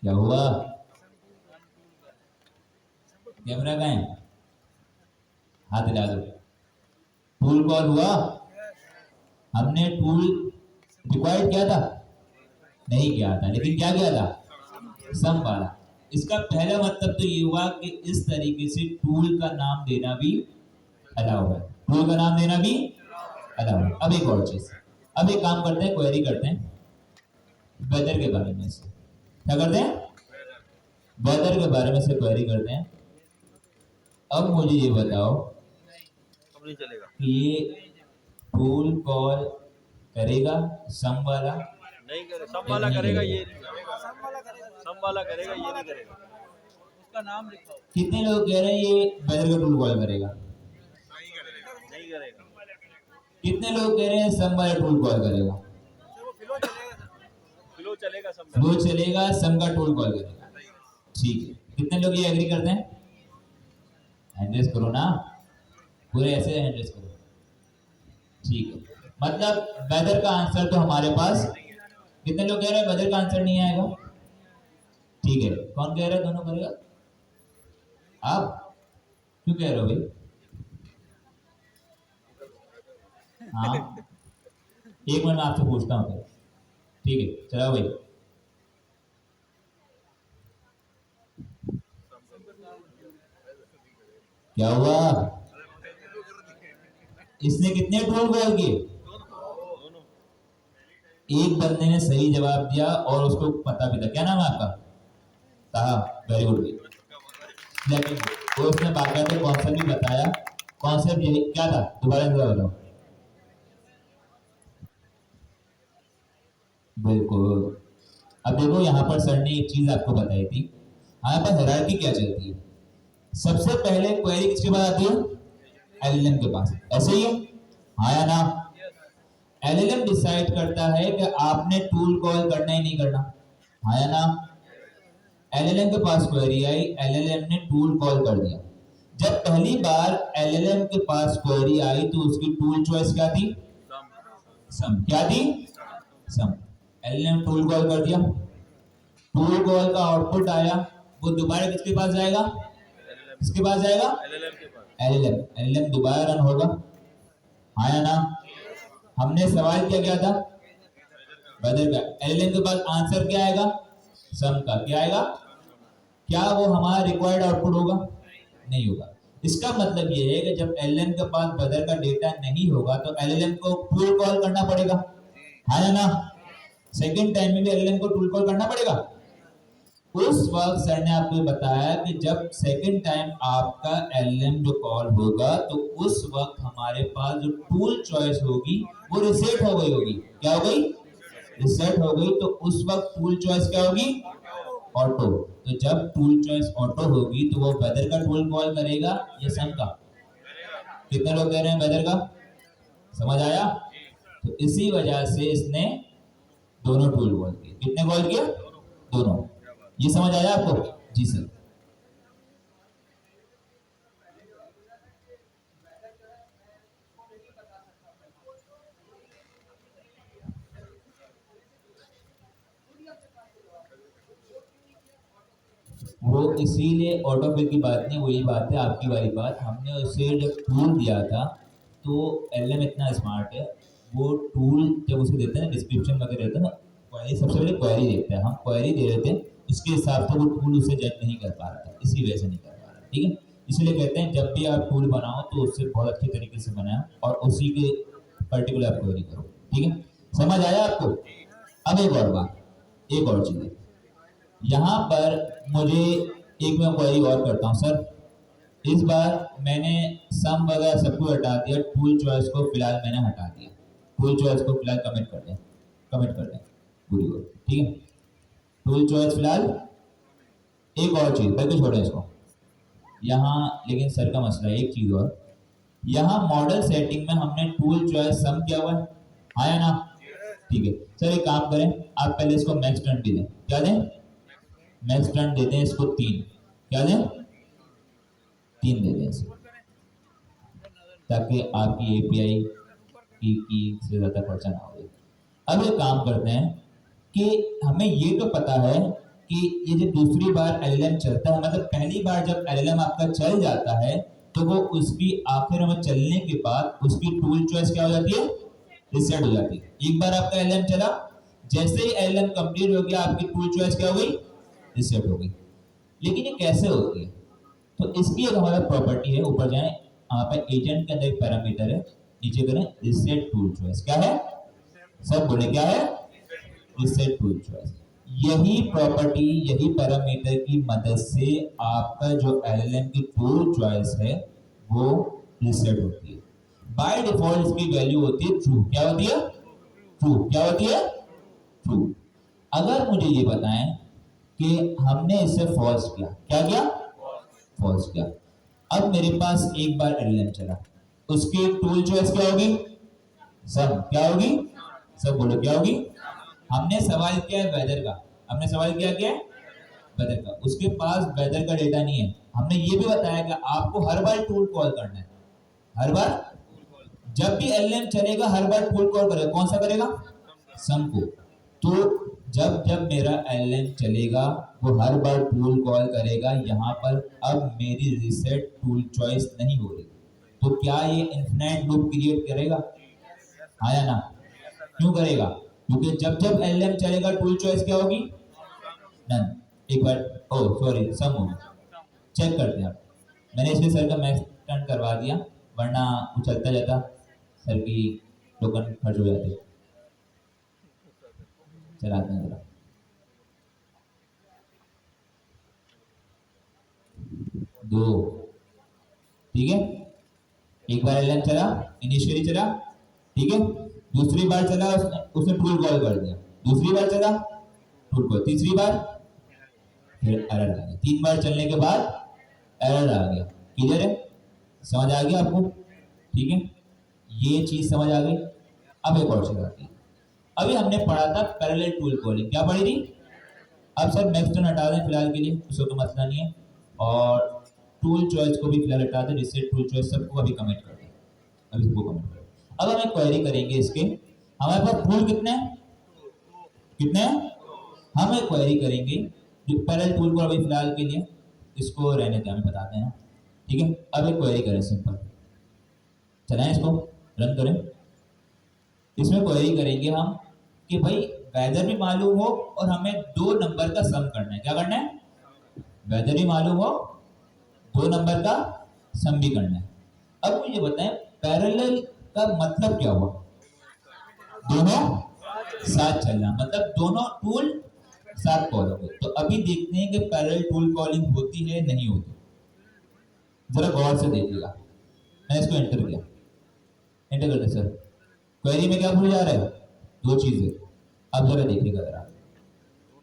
क्या हुआ, कैमरा कहाँ है, हाथ हिला दो। टूल कॉल हुआ, हमने टूल रिक्वायर्ड किया था, नहीं किया था, लेकिन क्या किया था, सम वाला। इसका पहला मतलब तो ये हुआ कि इस तरीके से टूल का नाम देना भी अलाउ है, टूल का नाम देना भी अलाउ है। अब एक और चीज, अब एक काम करते हैं, क्वेरी करते हैं वेदर के बारे में। क्या करते हैं, वेदर के बारे में से क्वेरी करते हैं। अब मुझे ये बताओ अब नहीं चलेगा। कि ये टूल कॉल करेगा सम वाला? नहीं करे, सम ये वाला नहीं करेगा, करेगा। ये नहीं करेगा। सम वाला करेगा, ये नहीं करेगा। उसका नाम लिखाओ। कितने लोग कह रहे हैं ये वेदर का टूल कॉल करेगा? नहीं करेगा। कितने लोग कह रहे हैं सम वाला टूल कॉल करेगा? फ्लो चलेगा सम का। वो चलेगा, सम का टूल कॉल करेगा। ठीक है, कितने लोग ये एग्री करते हैं? हैंड रेज करो ना, पूरे ऐसे हैंड रेज करो। ठीक है, मतलब वेदर का आंसर तो हमारे पास, कितने लोग कह रहे हैं वेदर का आंसर नहीं आएगा? ठीक है, कौन कह रहा है दोनों करेगा? आप क्यों कह रहे हो भाई? हाँ, एक मिनट में आपसे पूछता हूँ फिर। ठीक है, चलो भाई। क्या हुआ? इसने कितने टूल कॉल किए? एक बंदे ने सही जवाब दिया और उसको पता भी था। क्या नाम है आपका? ताहा, वेरी गुड। लेकिन वो उसने बाकायदे कॉन्सेप्ट भी बताया। कॉन्सेप्ट यही क्या था, दोबारा बताओ। बिल्कुल। अब देखो यहाँ पर सर ने एक चीज आपको बताई थी, यहाँ पर हायरार्की क्या चलती है। सबसे पहले क्वेरी किसके पास आती है? एलएलएम के पास, ऐसे ही है? हाँ या ना? एलएलएम डिसाइड करता है कि आपने टूल कॉल करना ही नहीं करना। हाँ या ना? एलएलएम के पास क्वेरी आई, एलएलएम ने टूल कॉल कर दिया। जब पहली बार एलएलएम के पास क्वेरी आई तो उसकी टूल चॉइस क्या थी? सम। क्या थी? सम। एलएलएम टूल कॉल कर दिया, टूल कॉल का आउटपुट आया, वो दोबारा किसके पास जाएगा? किसके पास जाएगा? एलएलएम के पास। एलएलएम। एलएलएम दोबारा रन होगा। हाँ या ना? हमने सवाल क्या किया था? वेदर का। एलएलएम के पास आंसर क्या आएगा? सम का। क्या आएगा? क्या वो हमारा रिक्वायर्ड आउटपुट होगा? नहीं होगा। इसका मतलब ये है कि जब एलएलएम के पास वेदर का डेटा नहीं होगा तो एलएलएम को टूल कॉल करना पड़ेगा। हाँ या ना? सेकेंड टाइम में भी एलएलएम को टूल कॉल करना पड़ेगा। उस वक्त सर ने आपको बताया कि जब सेकेंड टाइम आपका एलएलएम जो कॉल होगा तो उस वक्त हमारे पास जो टूल चॉइस होगी वो रिसेट हो गई होगी। क्या हो गई? रिसेट हो गई। तो उस वक्त टूल चॉइस क्या होगी? ऑटो। तो जब टूल चॉइस ऑटो होगी तो वो वेदर का टूल कॉल करेगा या सम का? कितने लोग कह रहे हैं वेदर का? समझ आया? तो इसी वजह से इसने दोनों टूल कॉल किए। कितने कॉल किए? दोनों। ये समझ आया आपको? जी सर। वो इसीलिए ऑटोफिल की बात नहीं, वही बात है आपकी वाली बात। हमने उसे जब टूल दिया था तो एलएम इतना स्मार्ट है, वो टूल जब उसे देते हैं डिस्क्रिप्शन वगैरह देते हैं ना, क्वेरी सबसे पहले क्वेरी देखता है। हम क्वेरी दे रहे थे, उसके हिसाब से वो टूल उसे जज नहीं कर पा रहा था, इसी वजह से नहीं कर पा रहा। ठीक है, इसलिए कहते हैं जब भी आप टूल बनाओ तो उससे बहुत अच्छे तरीके से बनाओ और उसी के पर्टिकुलर क्वेरी करो। ठीक है, समझ आया आपको? अब एक और बात, एक और चीज़ है यहाँ पर मुझे, एक मैं क्वेरी और करता हूँ सर। इस बार मैंने सम वगैरह सब कुछ हटा दिया, टूल चॉइस को फिलहाल मैंने हटा दिया। टूल चॉइस को फिलहाल कमिट कर दें, कमिट कर दें, पूरी बात। ठीक है, टूल चॉइस फिलहाल। एक और चीज़ बिल्कुल छोड़ें इसको यहाँ, लेकिन सर का मसला है एक चीज़ और, यहाँ मॉडल सेटिंग में हमने टूल चॉइस सम किया हुआ है। हाँ या ना? ठीक है सर, एक काम करें, आप पहले इसको मैक्स टर्न भी दें। क्या दें? मैक्स टर्न देते हैं इसको 3। क्या दें? 3 दे दें इसको, ताकि आपकी एपीआई की से ज़्यादा खर्चा ना हो। अब एक काम करते हैं कि हमें ये तो पता है कि ये जो दूसरी बार एलएलएम चलता है, मतलब पहली बार जब एलएलएम आपका चल जाता है तो वो उसकी आखिर में चलने के बाद उसकी टूल चॉइस क्या हो जाती है? रिसेट हो जाती है। एक बार आपका एलएलएम चला, जैसे ही एलएलएम कंप्लीट हो गया आपकी टूल चॉइस क्या हो गई? रिसेट हो गई। लेकिन ये कैसे होती है? तो इसकी एक हमारा प्रॉपर्टी है, ऊपर जाएं, यहाँ पे एजेंट के अंदर एक पैरामीटर है, नीचे करें रिसेट टूल चॉइस। क्या है? सब बोले क्या है? Reset tool choice. यही प्रॉपर्टी, यही पैरामीटर की मदद से आपका जो एलएलएम की टूल चॉइस है वो रीसेट होती है। बाय डिफॉल्ट इसकी वैल्यू होती है ट्रू। क्या होती है? ट्रू। क्या होती है? ट्रू। अगर मुझे ये बताएं कि हमने इसे फॉल्स किया, क्या किया? फॉल्स किया। अब मेरे पास एक बार एलएलएम चला, उसकी टूल चॉइस क्या होगी? सम। क्या होगी? सब बोलो क्या होगी? हमने सवाल किया है वेदर का, हमने सवाल किया वेदर का, उसके पास वेदर का डेटा नहीं है। हमने ये भी बताया कि आपको हर बार टूल कॉल करना है, हर बार जब भी एलएलएम चलेगा हर बार टूल कॉल करेगा। कौन सा करेगा? सम को। तो जब जब मेरा एलएलएम चलेगा वो हर बार टूल कॉल करेगा। यहाँ पर अब मेरी रीसेट टूल चॉइस नहीं हो रही, तो क्या ये इन्फिनाइट लूप क्रिएट करेगा? हाँ या ना? क्यों करेगा? क्योंकि जब जब एलएलएम चलेगा टूल चॉइस क्या होगी? नन। एक बार ओ सॉरी सम होगी। चेक करते हैं आप। मैंने इसलिए सर का मैक्स टर्न करवा दिया, वरना वो चलता जाता सर की टोकन खर्च हो जाती। चलाते हैं जरा। दो। ठीक है, एक बार एलएम चला, इनिशियली चला, ठीक है। दूसरी बार चला, उसने टूल कॉल कर दिया। दूसरी बार चला टूल कॉल, तीसरी बार फिर एरर आ गया। 3 बार चलने के बाद एरर आ गया। क्लियर है? समझ आ गया आपको? ठीक है, ये चीज समझ आ गई। अब एक और चीज आती है। अभी हमने पढ़ा था पैरेलल टूल कॉलिंग, क्या पढ़ी थी? अब सर मैक्स टर्न हटा दें फिलहाल के लिए, उसको तो मसला नहीं है, और टूल चॉइस को भी फिलहाल हटा दें, जिससे टूल चॉइस सबको अभी कमेंट कर दें। अभी सबको कमेंट कर दें। अब हम एक क्वेरी करेंगे इसके। हमारे पास टूल कितने हैं? कितने हैं? हम एक क्वेरी करेंगे जो पैरेलल टूल को अभी फिलहाल के लिए इसको रहने दें, हमें बताते हैं। ठीक है, अब एक क्वेरी करें सिंपल, चलाएं इसको, रन करें। इसमें क्वेरी करेंगे हम कि भाई वेदर भी मालूम हो और हमें 2 नंबर का सम करना है। क्या करना है? वेदर भी मालूम हो, 2 नंबर का सम भी करना है। अब मुझे बताएं पैरेलल का मतलब क्या हुआ? दोनों साथ चलना, मतलब दोनों टूल साथ कॉल होंगे। तो अभी देखते हैं कि पैरेलल टूल कॉलिंग होती है नहीं होती। जरा गौर से देखिएगा। मैंने इसको एंटर किया, एंटर करते सर क्वेरी में क्या भूल जा रहा है? 2 चीजें। अब जरा देखिएगा जरा,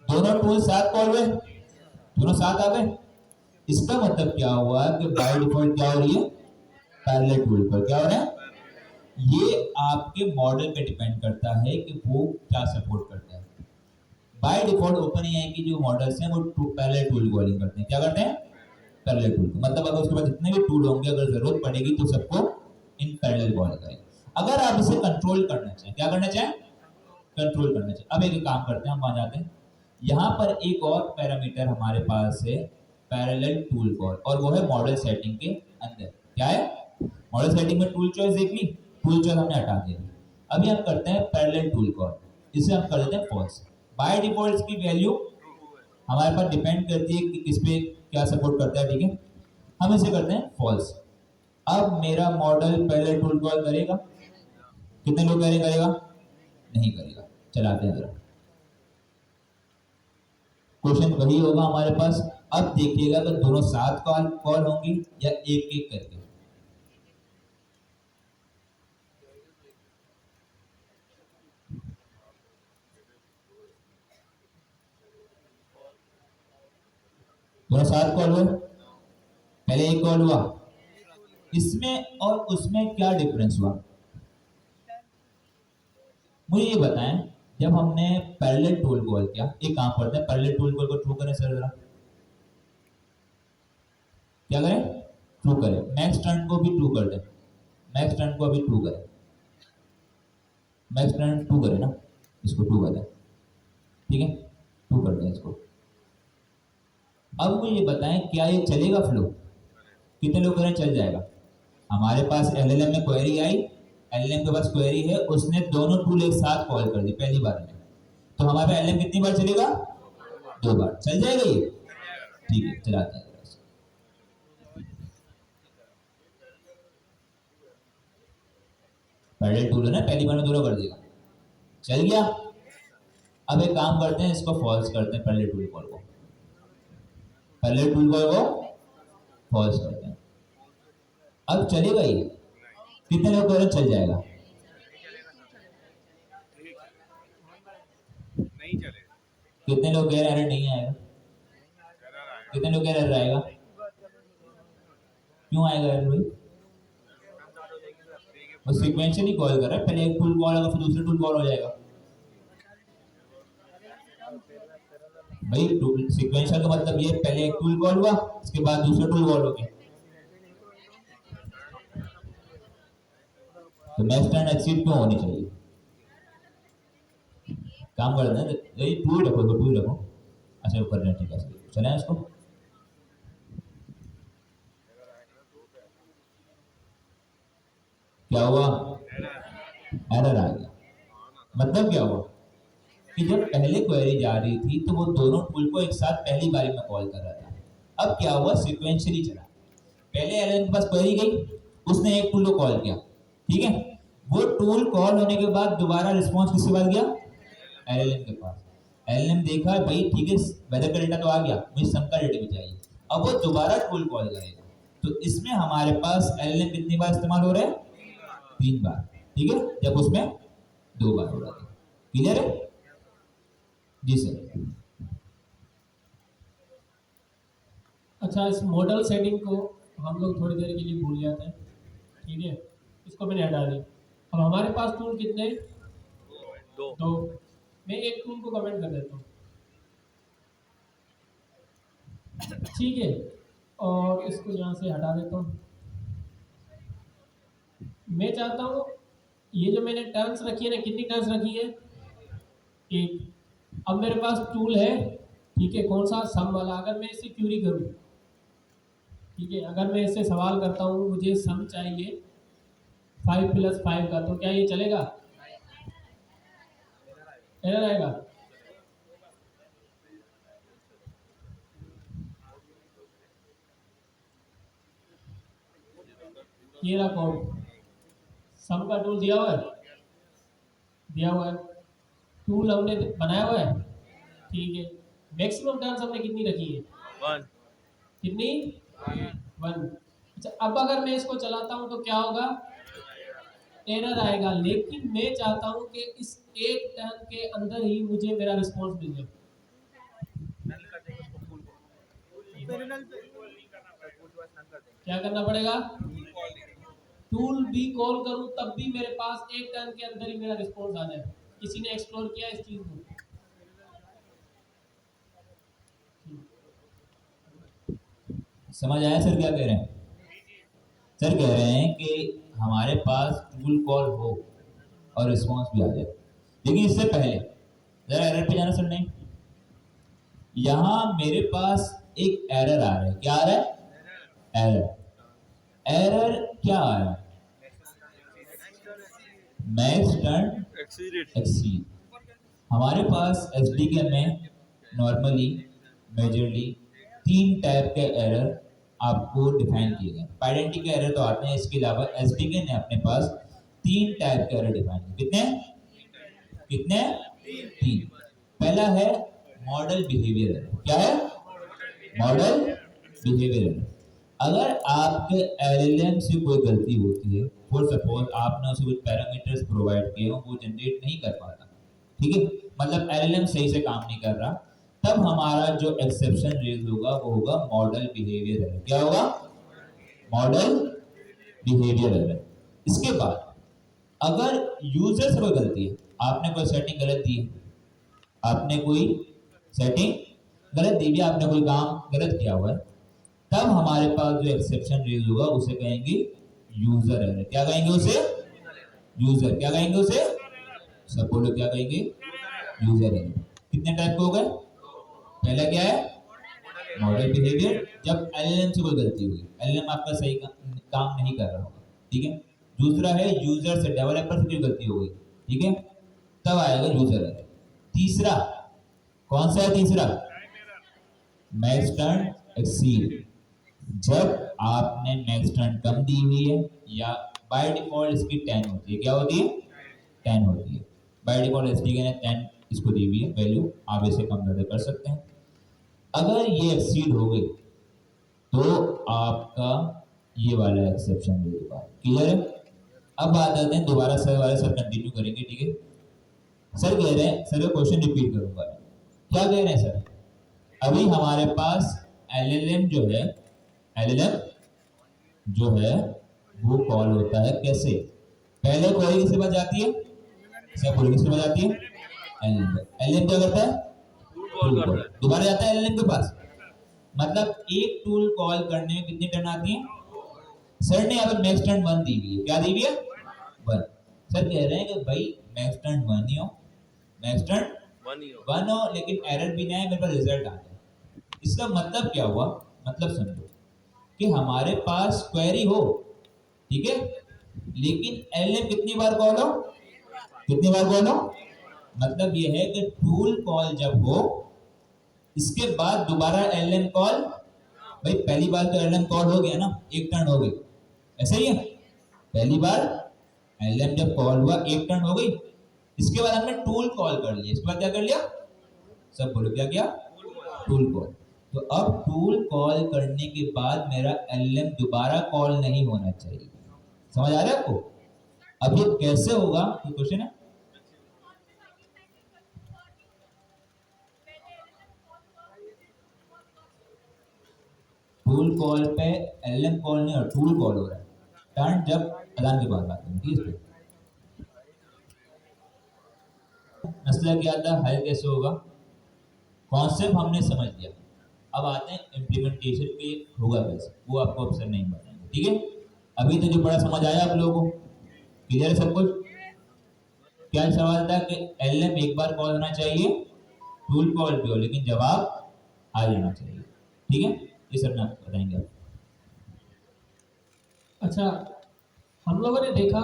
दोनों टूल साथ कॉल हुए, दोनों साथ आ गए। इसका मतलब क्या हुआ कि बाय डिफॉल्ट क्या हो रही है? पैरेलल टूल पर क्या हो रहा है? ये आपके मॉडल पे डिपेंड करता है कि वो क्या सपोर्ट करता है। बाय डिफॉल्ट ओपनएआई की जो मॉडल्स हैं वो पैरेलल टूल कॉलिंग करते हैं। क्या करते हैं? Parallel tool. मतलब अगर उसके पास जितने भी टूल होंगे, अगर जरूरत पड़ेगी तो सबको इन पैरेलल कॉल करेगा। अगर आप इसे कंट्रोल करना चाहें, क्या करना चाहें? कंट्रोल करना चाहिए। अब एक काम करते हैं, हम वहां जाते हैं। यहाँ पर एक और पैरामीटर हमारे पास है पैरेलल टूल कॉल, और वो है मॉडल सेटिंग के अंदर। क्या है? मॉडल सेटिंग में टूल चॉइस देख ली, टूल चॉइस हमने हटा दी। अभी हम करते हैं पैरेलल टूल कॉल, इसे हम कर देते हैं फॉल्स। बाय डिफॉल्ट इसकी वैल्यू हमारे पास डिपेंड करती है कि किस पे क्या सपोर्ट करता है। ठीक है, हम इसे करते हैं फॉल्स। अब मेरा मॉडल पैरेलल टूल कॉल करेगा? कितने लोग करेगा? नहीं करेगा। चलाते हैं जरा। क्वेश्चन वही होगा हमारे पास। अब देखिएगा कि दोनों साथ कॉल कॉल होंगी या एक एक करके। दोनों साथ कॉल हुए, पहले एक कॉल हुआ। इसमें और उसमें क्या डिफरेंस हुआ? मुझे ये बताएं, जब हमने पैरेलल टूल कॉल किया, एक काम करते हैं पैरेलल टूल कॉल को ट्रू करें सर जरा। क्या करें? ट्रू करें। मैक्स टर्न को भी ट्रू कर दें, मैक्स टर्न को अभी ट्रू करें, मैक्स टर्न ट्रू करें ना, इसको ट्रू कर दें। ठीक है, ट्रू कर दें इसको। अब मुझे ये बताएं क्या ये चलेगा फ्लो? कितने लोग करें? चल जाएगा। हमारे पास एलएलएम में क्वेरी आई, एलएलएम के पास क्वेरी है, उसने दोनों टूल एक साथ कॉल कर दी पहली बार में, तो हमारे एलएलएम कितनी बार चलेगा? 2 बार। चल जाएगा ये? ठीक है, चलाते हैं। पैरेलल टूल है ना, पहली बार में दोनों कर देगा, चल गया। अब एक काम करते हैं, इसको फॉल्स करते हैं, पहले टूल कॉल को, पहले टूल कॉल को फॉल्स करते हैं। अब चलेगा ये? कितने लोग कह रहे हैं चल जाएगा? नहीं चलेगा। कितने लोग कह रहे हैं अरे नहीं आएगा? कितने लोग कह रहे हैं आएगा? क्यों आएगा यार भाई? वो सीक्वेंशियली कॉल कर रहा है, पहले एक टूल कॉल होगा फिर दूसरा टूल कॉल हो जाएगा। भाई सीक्वेंशियल का मतलब ये पहले एक टूल कॉल हुआ, उसके बाद दूसरा टूल कॉल हो गया। तो नेक्स्ट टाइम एक्सीड क्यों होनी चाहिए? काम कर रहे हैं टूल रखो, तो टूल रखो। अच्छा वो कर रहे हैं, ठीक है चले इसको। क्या हुआ? एरर आ गया। मतलब क्या हुआ कि जब पहले क्वेरी जा रही थी तो वो दोनों टूल को एक साथ पहली बारी में कॉल कर रहा था। अब क्या हुआ, सीक्वेंशियली चला। पहले एलएन के पास क्वेरी गई, उसने एक टूल को कॉल किया, ठीक है। वो टूल कॉल होने के बाद दोबारा रिस्पॉन्स किसके पास गया? एलएन के पास। एलएन देखा भाई ठीक है वेदर का डेटा तो आ गया, मुझे सम का डेटा भी चाहिए। अब वो दोबारा टूल कॉल करेगा, तो इसमें हमारे पास एलएन कितनी बार इस्तेमाल हो रहा है? 3 बार, ठीक है, जब उसमें 2 बार हो रहा था। क्लियर है? जी सर। अच्छा, इस मॉडल सेटिंग को हम लोग थोड़ी देर के लिए भूल जाते हैं, ठीक है, इसको मैंने हटा दिया। अब हमारे पास टूल कितने? दो। मैं एक टूल को कमेंट कर देता हूँ, ठीक है, और इसको यहाँ से हटा देता हूँ। मैं चाहता हूँ ये जो मैंने टर्म्स रखी है ना, कितनी टर्म्स रखी है? एक। अब मेरे पास टूल है, ठीक है, कौन सा? सम वाला। अगर मैं इसे क्यूरी करूँ, ठीक है, अगर मैं इससे सवाल करता हूँ मुझे सम चाहिए 5 + 5 का, तो क्या ये चलेगा? एरर आएगा? ये रहा कोड, सम का टूल दिया हुआ है, दिया हुआ है, टूल हमने बनाया हुआ है, ठीक है। मैक्सिमम टर्म्स हमने कितनी रखी है? 1। कितनी? 1। अच्छा, अब अगर मैं इसको चलाता हूँ तो क्या होगा? एरर आएगा। लेकिन मैं चाहता हूँ कि इस एक टर्न के अंदर ही मुझे मेरा रिस्पॉन्स मिल जाए। क्या करना पड़ेगा? टूल भी कॉल करूँ तब भी मेरे पास एक टर्न के अंदर ही मेरा रिस्पॉन्स आ जाए। किसी ने एक्सप्लोर किया इस चीज को? समझ आया सर क्या कह रहे हैं? सर कह रहे हैं कि हमारे पास टूल कॉल हो और रिस्पॉन्स भी आ जाए, लेकिन इससे पहले जरा एरर पे जाना सर। नहीं, यहाँ मेरे पास एक एरर आ रहा है। क्या आ रहा है? एरर। एरर क्या आ रहा है? Max turn exceed. हमारे पास एसडीके में नॉर्मली मेजरली 3 टाइप के एरर आपको डिफाइन किए गए। पाइडेंटिटी के एरर तो आते हैं, इसके अलावा एसडीके ने अपने पास 3 टाइप के एरर डिफाइन किए। कितने? कितने? 3। पहला है मॉडल बिहेवियर एरर। क्या है? Model behaviour error. अगर आपके एलएलएम से कोई गलती होती है, फॉर सपोज आपने उसे कुछ पैरामीटर्स प्रोवाइड किए हो, वो जनरेट नहीं कर पाता, ठीक है, मतलब एलएलएम सही से काम नहीं कर रहा, तब हमारा जो एक्सेप्शन रेज होगा वो होगा मॉडल बिहेवियर एरर। क्या होगा? Model behaviour error. इसके बाद अगर यूजर से कोई गलती है, आपने कोई सेटिंग गलत दी है, आपने कोई सेटिंग गलत दी है, आपने कोई काम गलत किया हुआ है, तब हमारे पास जो एक्सेप्शन रेज होगा उसे कहेंगे यूजर एरर। क्या कहेंगे उसे? यूजर। क्या कहेंगे उसे? सब बोलो क्या कहेंगे? User error. कितने टाइप के हो गए? पहला क्या है? मॉडल बिहेवियर, जब एलएलएम से कोई गलती हुई, एलएलएम आपका सही काम नहीं कर रहा होगा, ठीक है। दूसरा है यूजर से, डेवलपर से कोई गलती हो गई, ठीक है, तब आएगा यूजर एरर। तीसरा कौन सा है? तीसरा मैक्स टर्न एक्सीड। जब आपने मैक्स टर्न कम दी हुई है, या बाय डिफॉल्ट इसकी 10 होती है। क्या होती है? 10 होती है। बाय डिफॉल्ट एसडीके ने 10 इसको दी हुई है वैल्यू, आप इसे कम ज़्यादा कर सकते हैं। अगर ये एक्सीड हो गई तो आपका ये वाला एक्सेप्शन दे देगा। क्लियर है? अब बात आते हैं दोबारा सर वाले सर कंटिन्यू करेंगे, ठीक है। सर कह रहे हैं, सर क्वेश्चन रिपीट करूंगा। क्या कह रहे हैं सर? अभी हमारे पास एलएलएम जो है, एलएलएम जो है वो कॉल होता है कैसे? पहले क्वेरी किसके पास जाती है? सब क्वेरी किसके पास जाती है? एलएलएम। एलएलएम क्या करता है? टूल कॉल टूल करता कॉल है। दोबारा जाता है एलएलएम के पास। मतलब एक टूल कॉल करने में कितनी टर्न आती है? सर ने यहाँ पे मैक्स टर्न 1 दी हुई है। क्या दी हुई है? 1। सर कह रहे हैं कि भाई मैक्स टर्न 1 ही हो, मैक्स टर्न वन ही हो। 1 हो, लेकिन एरर भी ना है, मेरे पास रिजल्ट आ जाए। इसका मतलब क्या हुआ? मतलब समझो कि हमारे पास क्वेरी हो, ठीक है, लेकिन एलएम कितनी बार कॉल हो? कितनी बार कॉल हो? मतलब ये है कि टूल कॉल जब हो इसके बाद दोबारा एलएम कॉल, भाई पहली बार तो एलएम कॉल हो गया ना, एक टर्न हो गई, ऐसा ही है। पहली बार एलएम जब कॉल हुआ एक टर्न हो गई, इसके बाद हमने टूल कॉल कर लिया। इसके बाद क्या कर लिया? सब बोलो क्या किया? Tool call. तो अब टूल कॉल करने के बाद मेरा एलएम दोबारा कॉल नहीं होना चाहिए। समझ आ रहा है आपको? अब ये कैसे होगा, ये क्वेश्चन है। टूल कॉल पे एलएम कॉल नहीं और टूल कॉल हो रहा है। टर्न जब अलार्म के बाद बात करेंगे, ठीक है। मसला क्या था, हल कैसे होगा? कॉन्सेप्ट हमने समझ लिया। अब आते हैं इम्प्लीमेंटेशन पे होगा कैसे, वो आपको अक्सर नहीं बताएंगे, ठीक है। अभी तो जो बड़ा समझ आया आप लोगों को, क्लियर है सब कुछ? क्या सवाल था कि एलएम एक बार कॉल होना चाहिए, टूल कॉल भी हो, लेकिन जवाब आ जाना चाहिए, ठीक है। ये सर मैं आपको बताएंगे आप। अच्छा, हम लोगों ने देखा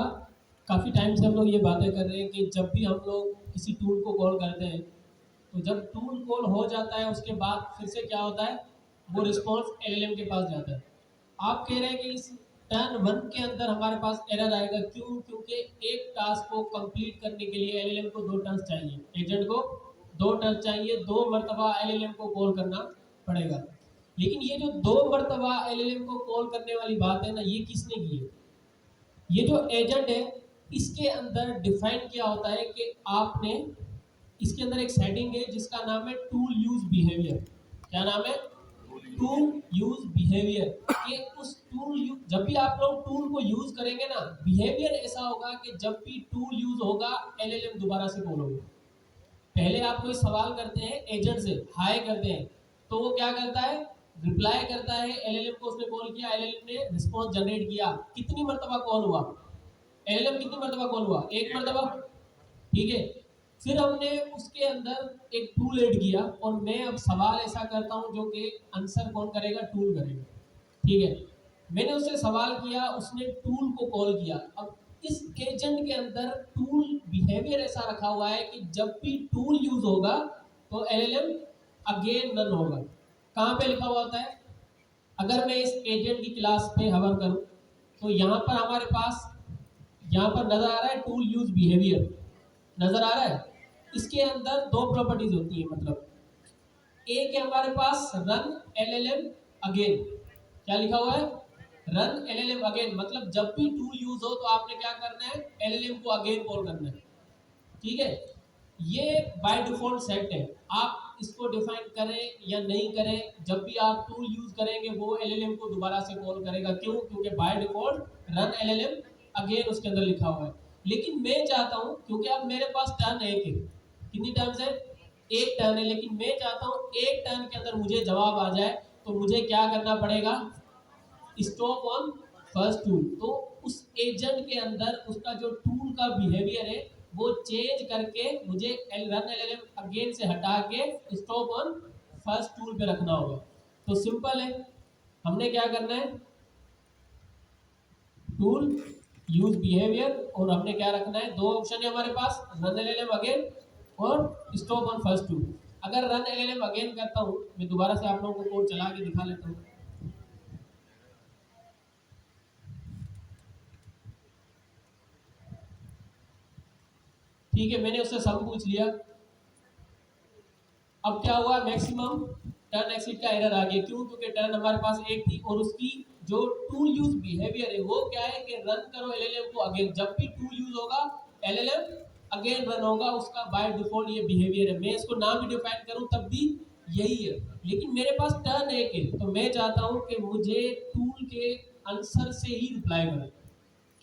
काफ़ी टाइम से हम लोग ये बातें कर रहे हैं कि जब भी हम लोग किसी टूल को कॉल करते हैं तो जब टूल कॉल हो जाता है उसके बाद फिर से क्या होता है, वो रिस्पॉन्स एलएलएम के पास जाता है। आप कह रहे हैं कि इस टर्न 1 के अंदर हमारे पास एरर आएगा, क्यों? क्योंकि एक टास्क को कंप्लीट करने के लिए एलएलएम को 2 टर्न्स चाहिए, एजेंट को 2 टर्न्स चाहिए, 2 मरतबा एलएलएम को कॉल करना पड़ेगा। लेकिन ये जो 2 मरतबा एलएलएम को कॉल करने वाली बात है ना, ये किसने की है? ये जो एजेंट है इसके अंदर डिफाइन किया होता है कि आपने, इसके अंदर एक सेटिंग है जिसका नाम है टूल यूज बिहेवियर। क्या नाम है? Tool use behaviour. कि उस टूल जब भी आप लोग टूल को यूज करेंगे ना, बिहेवियर ऐसा होगा कि जब भी टूल यूज होगा एलएलएम दोबारा से कॉल होगा। पहले आप कोई सवाल करते हैं एजेंट से, हाय करते हैं, तो वो क्या करता है, रिप्लाई करता है, एलएलएम को उसने कॉल किया, एलएलएम ने रिस्पॉन्स जनरेट किया। कितनी मरतबा कॉल हुआ एलएलएम? कितनी मरतबा कॉल हुआ? एक मरतबा, ठीक है। फिर हमने उसके अंदर एक टूल ऐड किया और मैं अब सवाल ऐसा करता हूं जो कि आंसर कौन करेगा? टूल करेगा, ठीक है। मैंने उससे सवाल किया, उसने टूल को कॉल किया। अब इस एजेंट के अंदर टूल बिहेवियर ऐसा रखा हुआ है कि जब भी टूल यूज होगा तो एलएलएम अगेन रन होगा। कहाँ पे लिखा हुआ होता है? अगर मैं इस एजेंट की क्लास पे हवर करूं तो यहाँ पर हमारे पास, यहाँ पर नजर आ रहा है टूल यूज बिहेवियर, नजर आ रहा है। इसके अंदर 2 प्रॉपर्टीज होती है, मतलब एक है हमारे पास रन एलएलएम अगेन। क्या लिखा हुआ है? Run LLM again. मतलब जब भी टूल यूज हो तो आपने क्या करना है? एलएलएम को अगेन कॉल करना है, ठीक है। ये बाय डिफॉल्ट सेट है, आप इसको डिफाइन करें या नहीं करें, जब भी आप टूल यूज करेंगे वो एलएलएम को दोबारा से कॉल करेगा। क्यों? क्योंकि by default run LLM again उसके अंदर लिखा हुआ है। लेकिन मैं चाहता हूं, क्योंकि अब मेरे पास टर्न एक है, कितनी टर्न्स है? एक टर्न है, लेकिन मैं चाहता हूं एक टर्न के अंदर मुझे जवाब आ जाए, तो मुझे क्या करना पड़ेगा? Stop on first tool. तो उस एजेंट के अंदर उसका जो टूल का बिहेवियर है वो चेंज करके मुझे रन एलएलएम अगेन से हटा के स्टॉप ऑन फर्स्ट टूल पे रखना होगा। तो सिंपल है, हमने क्या करना है? टूल यूज बिहेवियर, और हमने क्या रखना है? 2 ऑप्शन है हमारे पास, रन एलएलएम अगेन और स्टॉप ऑन फर्स्ट टूल। अगर रन एलएलएम अगेन करता हूँ, मैं दोबारा से आप लोगों को कोड चला के दिखा लेता हूँ। ठीक है, मैंने उससे सम पूछ लिया, अब क्या हुआ, मैक्सिमम टर्न एक्सिट का एरर आ गया। क्यों? क्योंकि टर्न हमारे पास एक थी और उसकी जो टूल यूज बिहेवियर है वो क्या है कि रन करो एलएलएम को अगेन। जब भी टूल यूज होगा एलएलएम अगेन रन होगा, उसका बाय डिफॉल्ट ये बिहेवियर है। मैं इसको ना भी डिफाइन करूं तब भी यही है। लेकिन मेरे पास टर्न एक है, तो मैं चाहता हूं कि मुझे टूल के आंसर से ही रिप्लाई करो।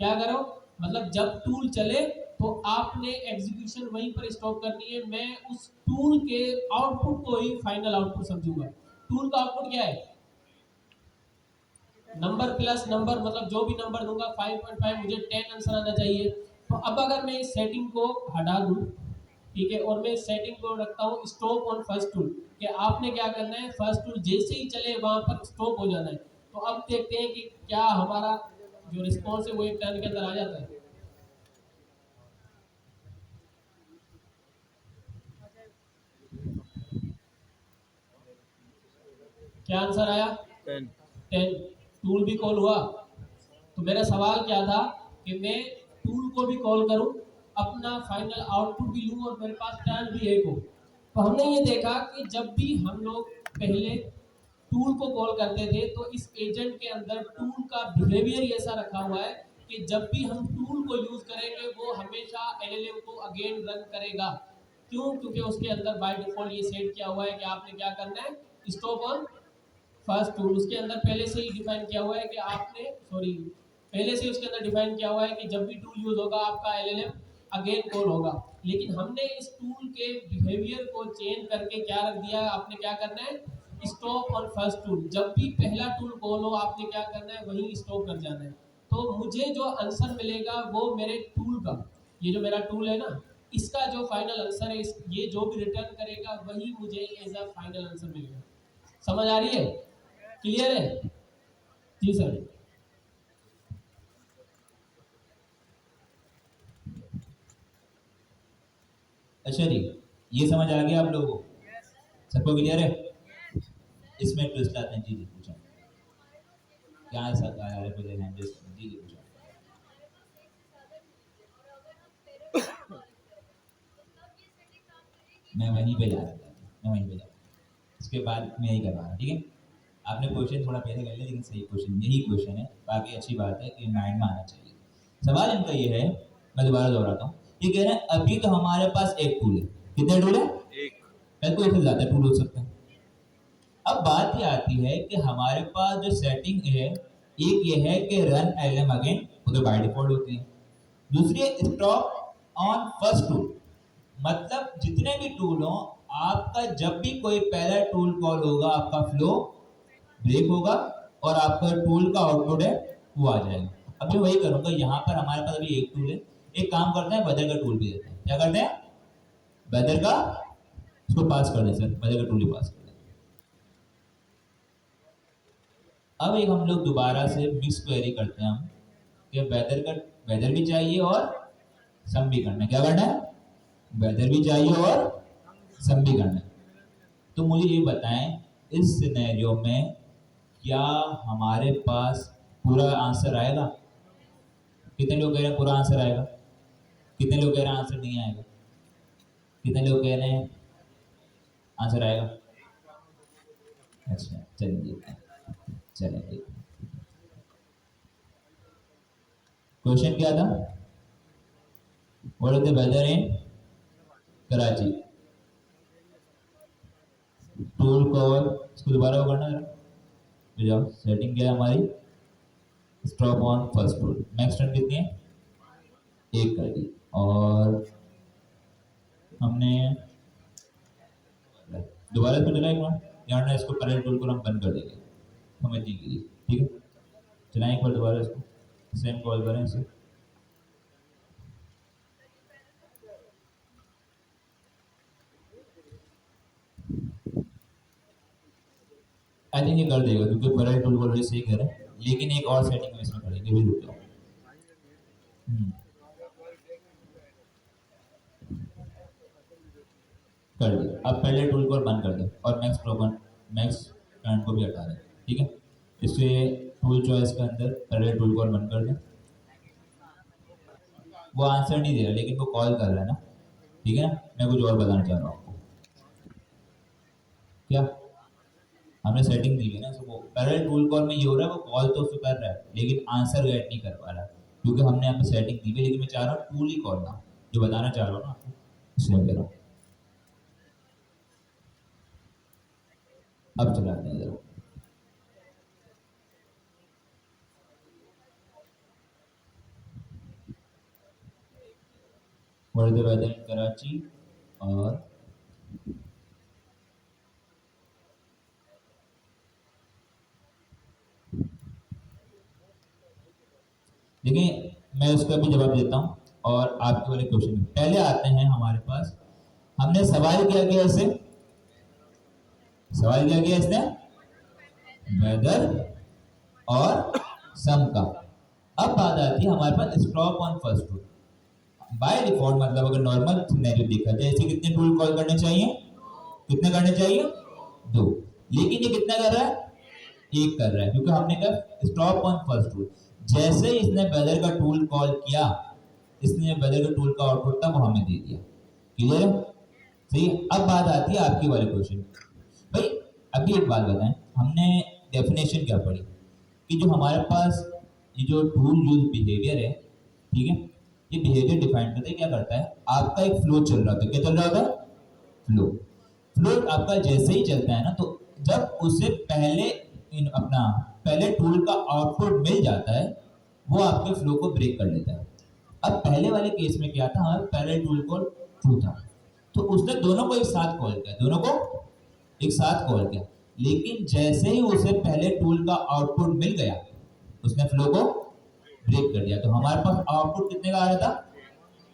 क्या करो? मतलब जब टूल चले तो आपने एग्जीक्यूशन वहीं पर स्टॉप करनी है। मैं उस टूल के आउटपुट को ही फाइनल आउटपुट समझूंगा। टूल का आउटपुट क्या है? नंबर प्लस नंबर, मतलब जो भी नंबर दूंगा 5.5 मुझे 10 आंसर आना चाहिए। तो अब अगर मैं इस सेटिंग को हटा दूं, ठीक है, और मैं इस सेटिंग को रखता हूँ स्टॉप ऑन फर्स्ट टूल, कि आपने क्या करना है, फर्स्ट टूल जैसे ही चले वहां पर स्टॉप हो जाना है। तो अब देखते हैं कि क्या हमारा जो रिस्पॉन्स है वो एक टर्न के अंदर आ जाता है। क्या आंसर आया? 10। 10। टूल भी कॉल हुआ। तो मेरा सवाल क्या था कि मैं टूल को भी कॉल करूं, अपना फाइनल आउटपुट भी लूं और मेरे पास टर्न भी एक हो। तो हमने ये देखा कि जब भी हम लोग पहले टूल को कॉल करते थे तो इस एजेंट के अंदर टूल का बिहेवियर ऐसा रखा हुआ है कि जब भी हम टूल को यूज करेंगे वो हमेशा एलएलएम को अगेन रन करेगा। क्यों? क्योंकि उसके अंदर बाय डिफॉल्ट ये सेट किया हुआ है कि आपने क्या करना है, स्टॉप ऑन फर्स्ट टूल। उसके अंदर पहले से ही डिफाइन किया हुआ है कि आपने, सॉरी, पहले से ही उसके अंदर डिफाइन किया हुआ है कि जब भी टूल यूज होगा आपका एलएलएम अगेन कॉल होगा। लेकिन हमने इस टूल के बिहेवियर को चेंज करके क्या रख दिया, आपने क्या करना है, स्टॉप ऑन फर्स्ट टूल। जब भी पहला टूल कॉल हो आपने क्या करना है, वहीं स्टॉप कर जाना है। तो मुझे जो आंसर मिलेगा वो मेरे टूल का, ये जो मेरा टूल है ना, इसका जो फाइनल आंसर है, ये जो भी रिटर्न करेगा वही मुझे एज अ फाइनल आंसर मिलेगा। समझ आ रही है? क्लियर है? जी सर। अच्छा जी, ये समझ आ गया आप लोगों को? सबको क्लियर है? इसमें ट्विस्ट आते हैं। जी जी पूछा, क्या ऐसा आ रहा है? पहले हैंड रेस करें। जी जी पूछा। मैं वहीं पे जा रहा था, मैं वहीं पे जा रहा था। इसके बाद मैं यही करवा रहा, ठीक है। आपने क्वेश्चन थोड़ा पहले कर लिया, लेकिन सही क्वेश्चन यही क्वेश्चन है। बाकी अच्छी बात है कि माइंड में आना चाहिए। सवाल इनका ये है, मैं दोबारा दोहराता हूँ। ये कह रहे हैं अभी तो हमारे पास एक टूल है। कितने टूल है? एक। कल को इससे ज्यादा टूल हो सकते हैं। अब बात ये आती है कि हमारे पास जो सेटिंग है, एक ये है कि रन एलएम अगेन, वो तो बाय डिफॉल्ट होती है। दूसरी है स्टॉप ऑन फर्स्ट टूल, मतलब जितने भी टूल हो, आपका जब भी कोई पहला टूल कॉल होगा आपका फ्लो ब्रेक होगा और आपका टूल का आउटपुट है वो आ जाएगा। अब मैं वही करूंगा। यहाँ पर हमारे पास अभी एक टूल है। एक काम करते हैं, वेदर का टूल भी देते हैं। क्या करते हैं? वेदर का, इसको पास कर दें सर, वेदर का टूल ही पास कर दें। अब एक हम लोग दोबारा से मिक्स क्वेरी करते हैं हम, कि वेदर का, वेदर भी चाहिए और सम भी करना है। क्या करना है? वेदर भी चाहिए और सम भी करना है। तो मुझे ये बताएं, इस सिनेरियो में क्या हमारे पास पूरा आंसर आएगा? कितने लोग कह रहे हैं पूरा आंसर आएगा? कितने लोग कह रहे हैं आंसर नहीं आएगा? कितने लोग कह रहे हैं आंसर आएगा? अच्छा चलिए देखते हैं, चलिए देखते हैं। क्वेश्चन क्या था? What is the weather in Karachi? Tool call, इसको दोबारा वो करना जरा। तो जाओ, सेटिंग क्या है हमारी, stop on first tool. Next turn कितनी है? एक कर दी। और हमने दोबारा इसको चलाए एक बार, यहाँ ना इसको पैरेलल टूल को हम बंद कर देंगे समझने के लिए, ठीक है। चलाएं एक बार दोबारा इसको, सेम कॉल करें इसे। आई थिंक ये कर देगा क्योंकि पैरेलल टूल को ऑलरेडी सही कह रहे हैं, लेकिन एक और सेटिंग हम इसमें करेंगे, भी रुक जाओ। कर दिया। अब पैरेलल टूल को बंद कर दो और मैक्स प्रोबन, मैक्स करंट को भी हटा दें, ठीक है। इससे टूल चॉइस के अंदर पैरेलल टूल को बंद कर दें। वो आंसर नहीं दे रहा लेकिन वो कॉल कर रहा है ना, ठीक है ना। मैं कुछ और बताना चाह रहा हूँ आपको। क्या हमने सेटिंग दी है ना, वो पैरेलल टूल कॉल में ये हो रहा है, वो कॉल तो उसको कर रहा है लेकिन आंसर गेट नहीं कर पा रहा क्योंकि हमने यहाँ पे सेटिंग दी है। लेकिन मैं चाह रहा हूँ टूल ही कॉल ना, जो बताना चाह रहा हूँ ना आपको, इसलिए कह रहा हूँ। अब चलाते हैं जरा। What is the weather in Karachi? और देखिए मैं उसका भी जवाब देता हूँ और आपके वाले क्वेश्चन पहले आते हैं हमारे पास। हमने सवाल क्या किया इससे, सवाल क्या किया इसने, वेदर और सम का। अब बात आती है हमारे पास stop on first rule. By default मतलब अगर नॉर्मल सिनेरियो देखा जाए इसे कितने टूल कॉल करने चाहिए, कितने करने चाहिए, 2। लेकिन ये कितना कर रहा है, 1 कर रहा है क्योंकि हमने कहा स्टॉप ऑन फर्स्ट रूल। जैसे ही इसने वेदर का टूल कॉल किया, इसने वेदर के टूल का आउटपुट था वो हमें दे दिया। क्लियर है, सही है। अब बात आती है आपके वाले क्वेश्चन भाई। अभी एक बात बताएं, हमने डेफिनेशन क्या पढ़ी कि जो हमारे पास ये जो टूल यूज बिहेवियर है, ठीक है, ये बिहेवियर डिफाइन करता है, क्या करता है, आपका एक फ्लो चल रहा होता है। क्या चल रहा होता है, फ्लो। फ्लो आपका जैसे ही चलता है ना, तो जब उसे पहले अपना पहले टूल का आउटपुट मिल जाता है वो आपके फ्लो को ब्रेक कर लेता है। अब पहले वाले केस में क्या था, हमारे पहले टूल कॉल ट्रू था तो उसने दोनों को एक साथ कॉल किया, दोनों को एक साथ कॉल किया। लेकिन जैसे ही उसे पहले टूल का आउटपुट मिल गया उसने फ्लो को ब्रेक कर दिया। तो हमारे पास आउटपुट कितने का आ रहा था,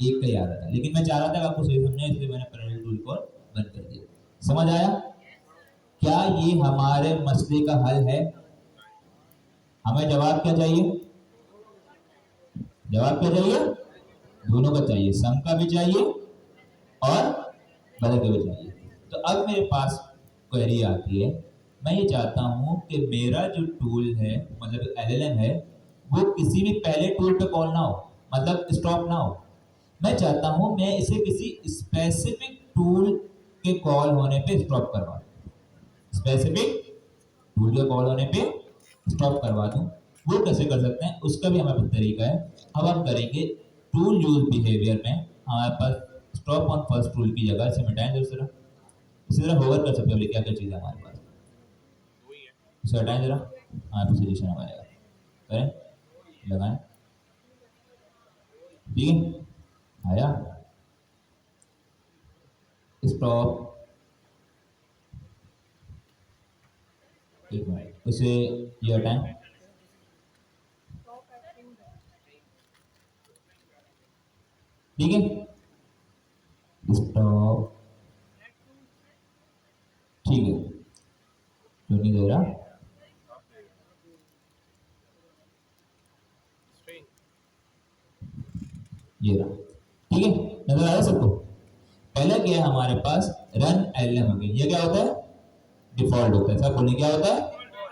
1 का ही आ रहा था। लेकिन मैं चाह रहा था कि आपको सही समझे, इसलिए मैंने पैरेलल टूल कॉल बंद कर दिया। समझ आया, क्या ये हमारे मसले का हल है। हमें जवाब क्या चाहिए, जवाब क्या चाहिए, दोनों का चाहिए, सम का भी चाहिए और बदल का भी चाहिए। तो अब मेरे पास क्वेरी आती है, मैं ये चाहता हूँ कि मेरा जो टूल है मतलब एलएलएम है वो किसी भी पहले टूल पे कॉल ना हो, मतलब स्टॉप ना हो। मैं चाहता हूँ मैं इसे किसी स्पेसिफिक टूल के कॉल होने पे स्टॉप करवा दूँ, स्पेसिफिक टूल के कॉल होने पे स्टॉप करवा दूँ। वो कैसे कर सकते हैं उसका भी हमारे पास तरीका है। अब हम करेंगे टूल यूज बिहेवियर में हमारे पास स्टॉप ऑन फर्स्ट टूल की जगह इसे मिटाएं जरा, इसी तरह होवर कर सकते हो क्या क्या चीज़ है हमारे पास, इसे हटाएं जरा। हाँ तो सजेशन आएगा, करें, लगाएं, ठीक है, आया स्टॉप। एक मिनट उसे ये हटाएं, ठीक है, स्टॉप, ठीक है, क्यों नहीं दे रहा, ये रहा, ठीक है, नजर आ रहा है सबको। पहले क्या है हमारे पास रन एलएम हो गया, ये क्या होता है, डिफॉल्ट होता है, सब बोलने क्या होता है,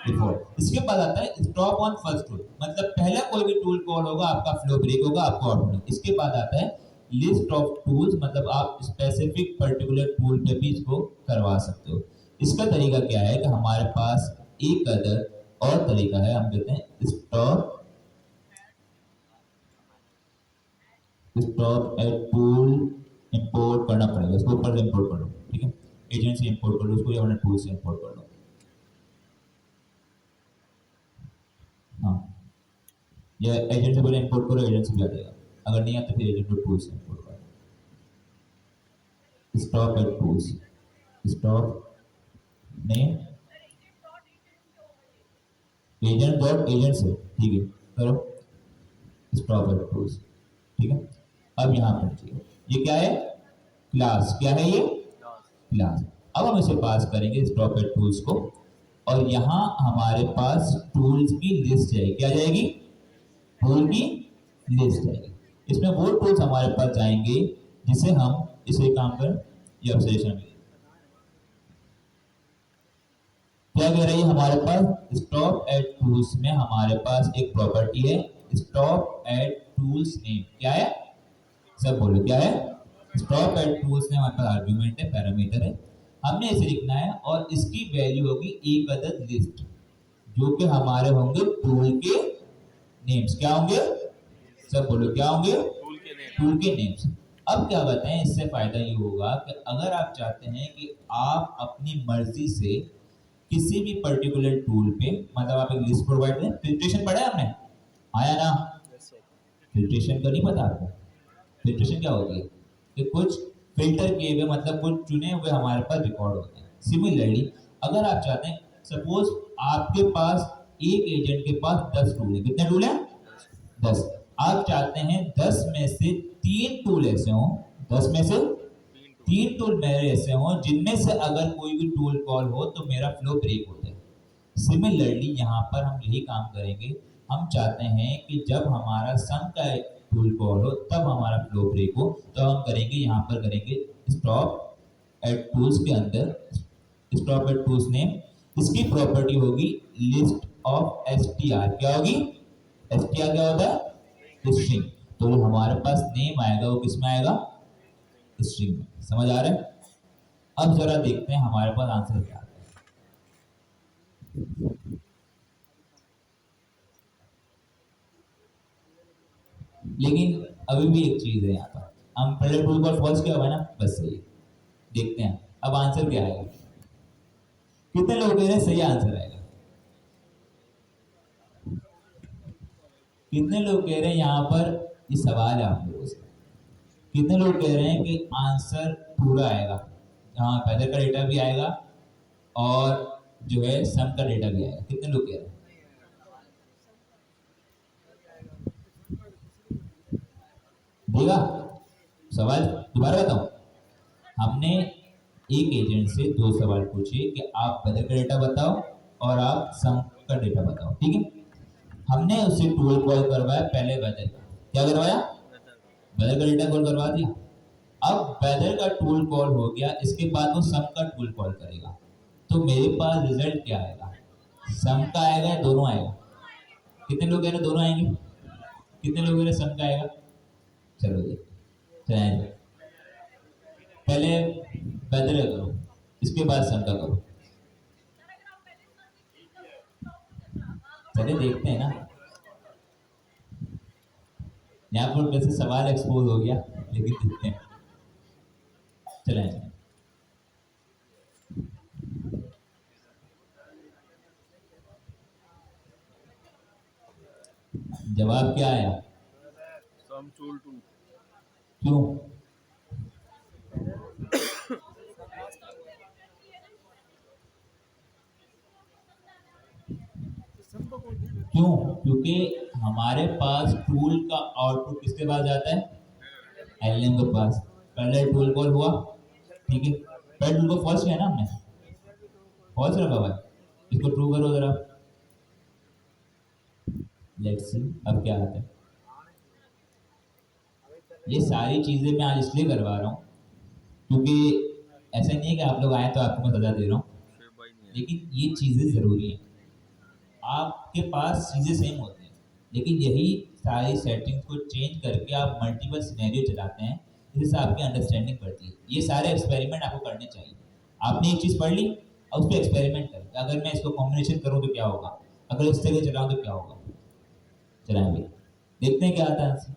डिफॉल्ट। इसके बाद आता है स्टॉप ऑन फर्स्ट टूल, मतलब पहला कोई भी टूल कॉल होगा आपका फ्लो ब्रेक होगा, आपको आउटपुट। इसके बाद आता है लिस्ट ऑफ टूल्स, मतलब आप स्पेसिफिक पर्टिकुलर टूल पे भी इसको करवा सकते हो। इसका तरीका क्या है कि हमारे पास एक अदर और तरीका है, हम कहते हैं स्टॉप एट टूल इंपोर्ट करना पड़ेगा, इसको ऊपर से इंपोर्ट कर लो, ठीक है, एजेंट से इंपोर्ट कर लो उसको या अपने टूल से इंपोर्ट कर लो। हाँ या एजेंट से पहले इंपोर्ट करो, एजेंट से भी आ जाएगा, अगर नहीं आता फिर एजेंट को टूल से इंपोर्ट करो। स्टॉप एट टूल्स, स्टॉप नहीं एजेंट डॉट एजेंट से, ठीक है, करो स्टॉप एट टूल्स, ठीक है। अब यहाँ पर देखिए ये क्या है, क्लास, क्या है ये, क्लास। अब हम इसे पास करेंगे स्टॉप एट टूल्स को और यहाँ हमारे पास टूल्स की लिस्ट जाएगी, क्या जाएगी, टूल की लिस्ट जाएगी। इसमें वो टूल्स हमारे पास जाएंगे जिसे हम इसे काम करें, ये ऑब्जर्वेशन क्या कह रही है हमारे पास, स्टॉप एट टूल्स में हमारे पास एक प्रॉपर्टी है स्टॉप एट टूल्स नेम, क्या है, सब बोलो क्या है, स्टॉप एट टूल्स ने हमारे पास आर्गुमेंट है, पैरामीटर है। हमने इसे लिखना है और इसकी वैल्यू होगी एक अदद लिस्ट, जो कि हमारे होंगे टूल के नेम्स। क्या होंगे? सब बोलो क्या होंगे? टूल के नेम। टूल के नेम्स। अब क्या बताएं, इससे फायदा ये होगा कि अगर आप चाहते हैं कि आप अपनी मर्जी से किसी भी पर्टिकुलर टूल पे, मतलब आप एक लिस्ट प्रोवाइड करें। फिल्ट्रेशन पढ़ा है हमने, आया ना? फिल्ट्रेशन का नहीं पता आपको? फिल्ट्रेशन क्या होती है कि कुछ फिल्टर किए हुए, मतलब कुछ चुने हुए हमारे पास रिकॉर्ड होते हैं। सिमिलरली अगर आप चाहते हैं, सपोज आपके पास एक एजेंट के पास 10 टूल है। कितने टूल है? 10। आप चाहते हैं 10 में से 3 टूल ऐसे हों, 10 में से 3 टूल मेरे ऐसे हों जिनमें से अगर कोई भी टूल कॉल हो तो मेरा फ्लो ब्रेक हो जाए। सिमिलरली यहाँ पर हम यही काम करेंगे। हम चाहते हैं कि जब हमारा सम का टूल कॉल हो तब हमारा फ्लो ब्रेक हो, तो हम करेंगे, यहाँ पर करेंगे स्टॉप एट टूल्स के अंदर स्टॉप एट टूल्स नेम। इसकी प्रॉपर्टी होगी लिस्ट ऑफ एसटीआर। क्या होगी? एसटीआर क्या होता है? स्ट्रिंग। तो जो हमारे पास नेम आएगा वो किस में आएगा? स्ट्रिंग में। समझ आ रहा है? अब जरा देखते हैं हमारे पास आंसर क्या आता है। लेकिन अभी भी एक चीज है यहाँ पर, हम पहले टूल कॉल फॉल्स किया हुआ है ना, बस सही है। देखते हैं अब आंसर क्या आएगा। कितने लोग कह रहे हैं सही आंसर आएगा? कितने लोग कह रहे हैं यहाँ पर, ये सवाल है आप लोगों से, कितने लोग कह रहे हैं कि आंसर पूरा आएगा, हाँ पैदल का डेटा भी आएगा और जो है सम का डेटा भी आएगा? कितने लोग कह रहे हैं? देगा? सवाल दोबारा बताऊं। हमने एक एजेंट से 2 सवाल पूछे कि आप पैदल का डेटा बताओ और आप सम का डेटा बताओ, ठीक है? हमने उससे टूल कॉल करवाया पहले वेदर का। क्या करवाया? वेदर का डेटा कॉल करवा दिया। अब वेदर का टूल कॉल हो गया, इसके बाद वो सम का टूल कॉल करेगा। तो मेरे पास रिजल्ट क्या आएगा? सम का आएगा या दोनों आएगा? कितने लोग कह रहे दोनों आएंगे? कितने लोग कह रहे सम का आएगा? चलो जी, चलें। पहले वेदर का करो, इसके बाद सम का करो। चलिए देखते हैं ना। यहाँ पर वैसे सवाल एक्सपोज हो गया, लेकिन देखते हैं। चलें। जवाब क्या आया? सम टूल 2। क्यों? क्यों? क्योंकि हमारे पास टूल का आउटपुट किसके पास जाता है? एलएम के पास। पहले टूल कॉल हुआ, ठीक है? पहले टूल को फॉल्स किया ना हमने, फॉल्स रखा हुआ है। इसको ट्रू करो जरा। लेट्स सी अब क्या आता है। ये सारी चीजें मैं आज इसलिए करवा रहा हूँ क्योंकि ऐसा नहीं है कि आप लोग आए तो आपको मैं सजा दे रहा हूँ, लेकिन ये चीजें जरूरी हैं। आपके पास चीजें सेम होती हैं, लेकिन यही सारी सेटिंग्स को चेंज करके आप मल्टीपल सिनेरियो चलाते हैं, जिससे आपकी अंडरस्टैंडिंग बढ़ती है। ये सारे एक्सपेरिमेंट आपको करने चाहिए। आपने एक चीज़ पढ़ ली और उस पर एक्सपेरिमेंट करें, अगर मैं इसको कॉम्बिनेशन करूँ तो क्या होगा, अगर इस तरह चलाऊँ तो क्या होगा। चलाएंगे, देखते हैं क्या आता है आंसर।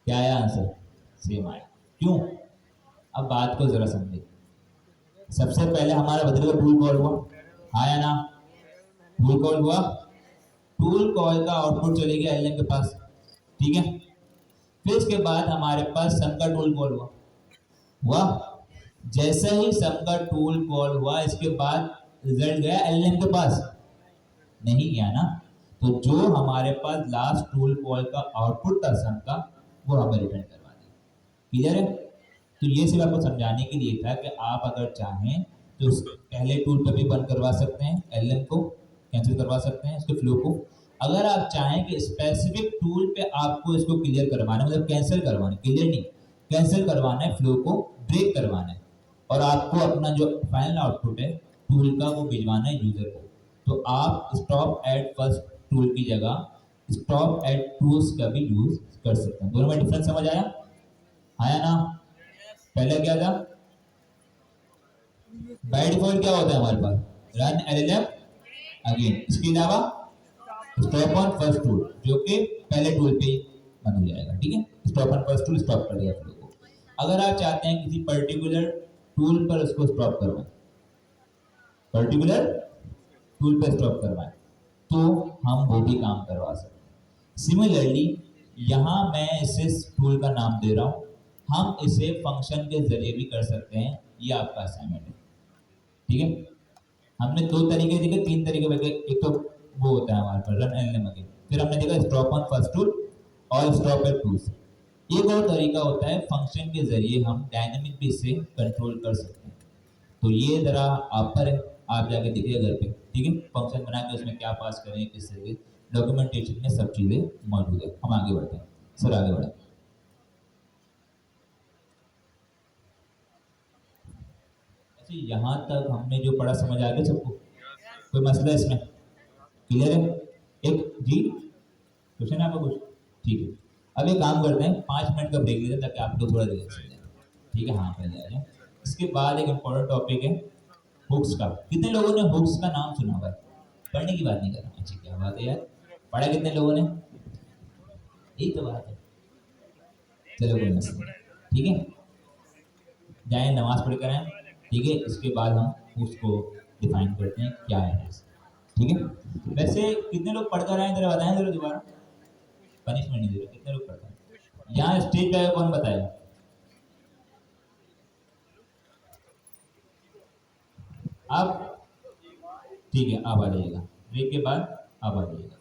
क्या आया आंसर? सेम आया। क्यों? अब बात को जरा समझे। सबसे पहले हमारा बदले का टूल कॉल हुआ, आया ना? टूल कॉल हुआ, टूल कॉल का आउटपुट चले गया एलएम के पास, ठीक है? फिर इसके बाद हमारे पास सम का टूल कॉल हुआ। जैसे ही सम का टूल कॉल हुआ, इसके बाद रिजल्ट गया एलएम के पास, नहीं गया ना? तो जो हमारे पास लास्ट टूल कॉल का आउटपुट था सम का, वो हमें रिटर्न करवा दिया। क्लियर है? तो ये सिर्फ आपको समझाने के लिए था कि आप अगर चाहें तो पहले टूल पर भी बंद करवा सकते हैं, एलएम को कैंसिल करवा सकते हैं, इसके फ्लो को। अगर आप चाहें कि स्पेसिफिक टूल पे आपको इसको क्लियर करवाना, मतलब कैंसिल करवाना, क्लियर नहीं, कैंसिल करवाना है, फ्लो को ब्रेक करवाना है, और आपको अपना जो फाइनल आउटपुट है टूल का वो भिजवाना है यूजर को, तो आप स्टॉप एट फर्स्ट टूल की जगह स्टॉप एट टूल्स का भी यूज कर सकते हैं। दोनों में डिफरेंस समझ आया? आया ना? पहले क्या था? बाय डिफॉल्ट क्या होता है हमारे पास, रन एलएलएम अगेन। इसके अलावा स्टॉप ऑन फर्स्ट टूल, जो कि पहले टूल पे बंद हो जाएगा, ठीक है। Stop on first tool stop कर दिया फ्लो को। अगर आप चाहते हैं किसी पर्टिकुलर टूल पर उसको स्टॉप करवाएं, पर्टिकुलर टूल पर स्टॉप करवाएं, तो हम वो भी काम करवा सकते हैं। सिमिलरली यहाँ मैं इसे टूल का नाम दे रहा हूँ, हम इसे फंक्शन के जरिए भी कर सकते हैं। ये आपका असाइनमेंट है, ठीक है। हमने दो तरीके देखे, तीन तरीके देखे। एक तो वो होता है हमारे पास रन एलएलएम अगेन, फिर हमने देखा स्टॉप ऑन फर्स्ट टूल और स्टॉप एट टूल्स। एक और तरीका होता है फंक्शन के जरिए हम डायनेमिक भी इसे कंट्रोल कर सकते हैं। तो ये जरा आप पर है, आप जाके देखिए घर पे, ठीक है। फंक्शन बना के उसमें क्या पास करें, किस तरीके, डॉक्यूमेंटेशन में सब चीजें मौजूद है। हम आगे बढ़ते हैं, सर आगे बढ़े। अच्छा, यहाँ तक हमने जो पढ़ा समझ आ गया सबको? कोई मसला इसमें क्लियर है? एक जी क्वेश्चन है आपका कुछ? ठीक है, अब एक काम करते हैं, 5 मिनट का ब्रेक लेते हैं ताकि आप लोग थोड़ा रिलैक्स हो जाए, ठीक है। हाँ पहले आ जाए। इसके बाद एक इम्पोर्टेंट टॉपिक है हुक्स का। कितने लोगों ने हुक्स का नाम सुना हुआ है? पढ़ने की बात नहीं कर रहा। अच्छा क्या बात है यार, पढ़ा कितने लोगों ने? यही तो बात है। चलो कोई मसला नहीं, ठीक है। जाए नमाज पढ़ कर आए, ठीक है। इसके बाद हम उसको डिफाइन करते हैं क्या है, ठीक है। वैसे कितने लोग पढ़कर आए जरा बताएं, जरा दोबारा। पनिशमेंट नहीं दे रहे, कितने लोग पढ़ते हैं यहाँ स्टेज पे? कौन बताएगा? आप ठीक है, आप आ जाइएगा ब्रेक के बाद, आप आ जाइएगा।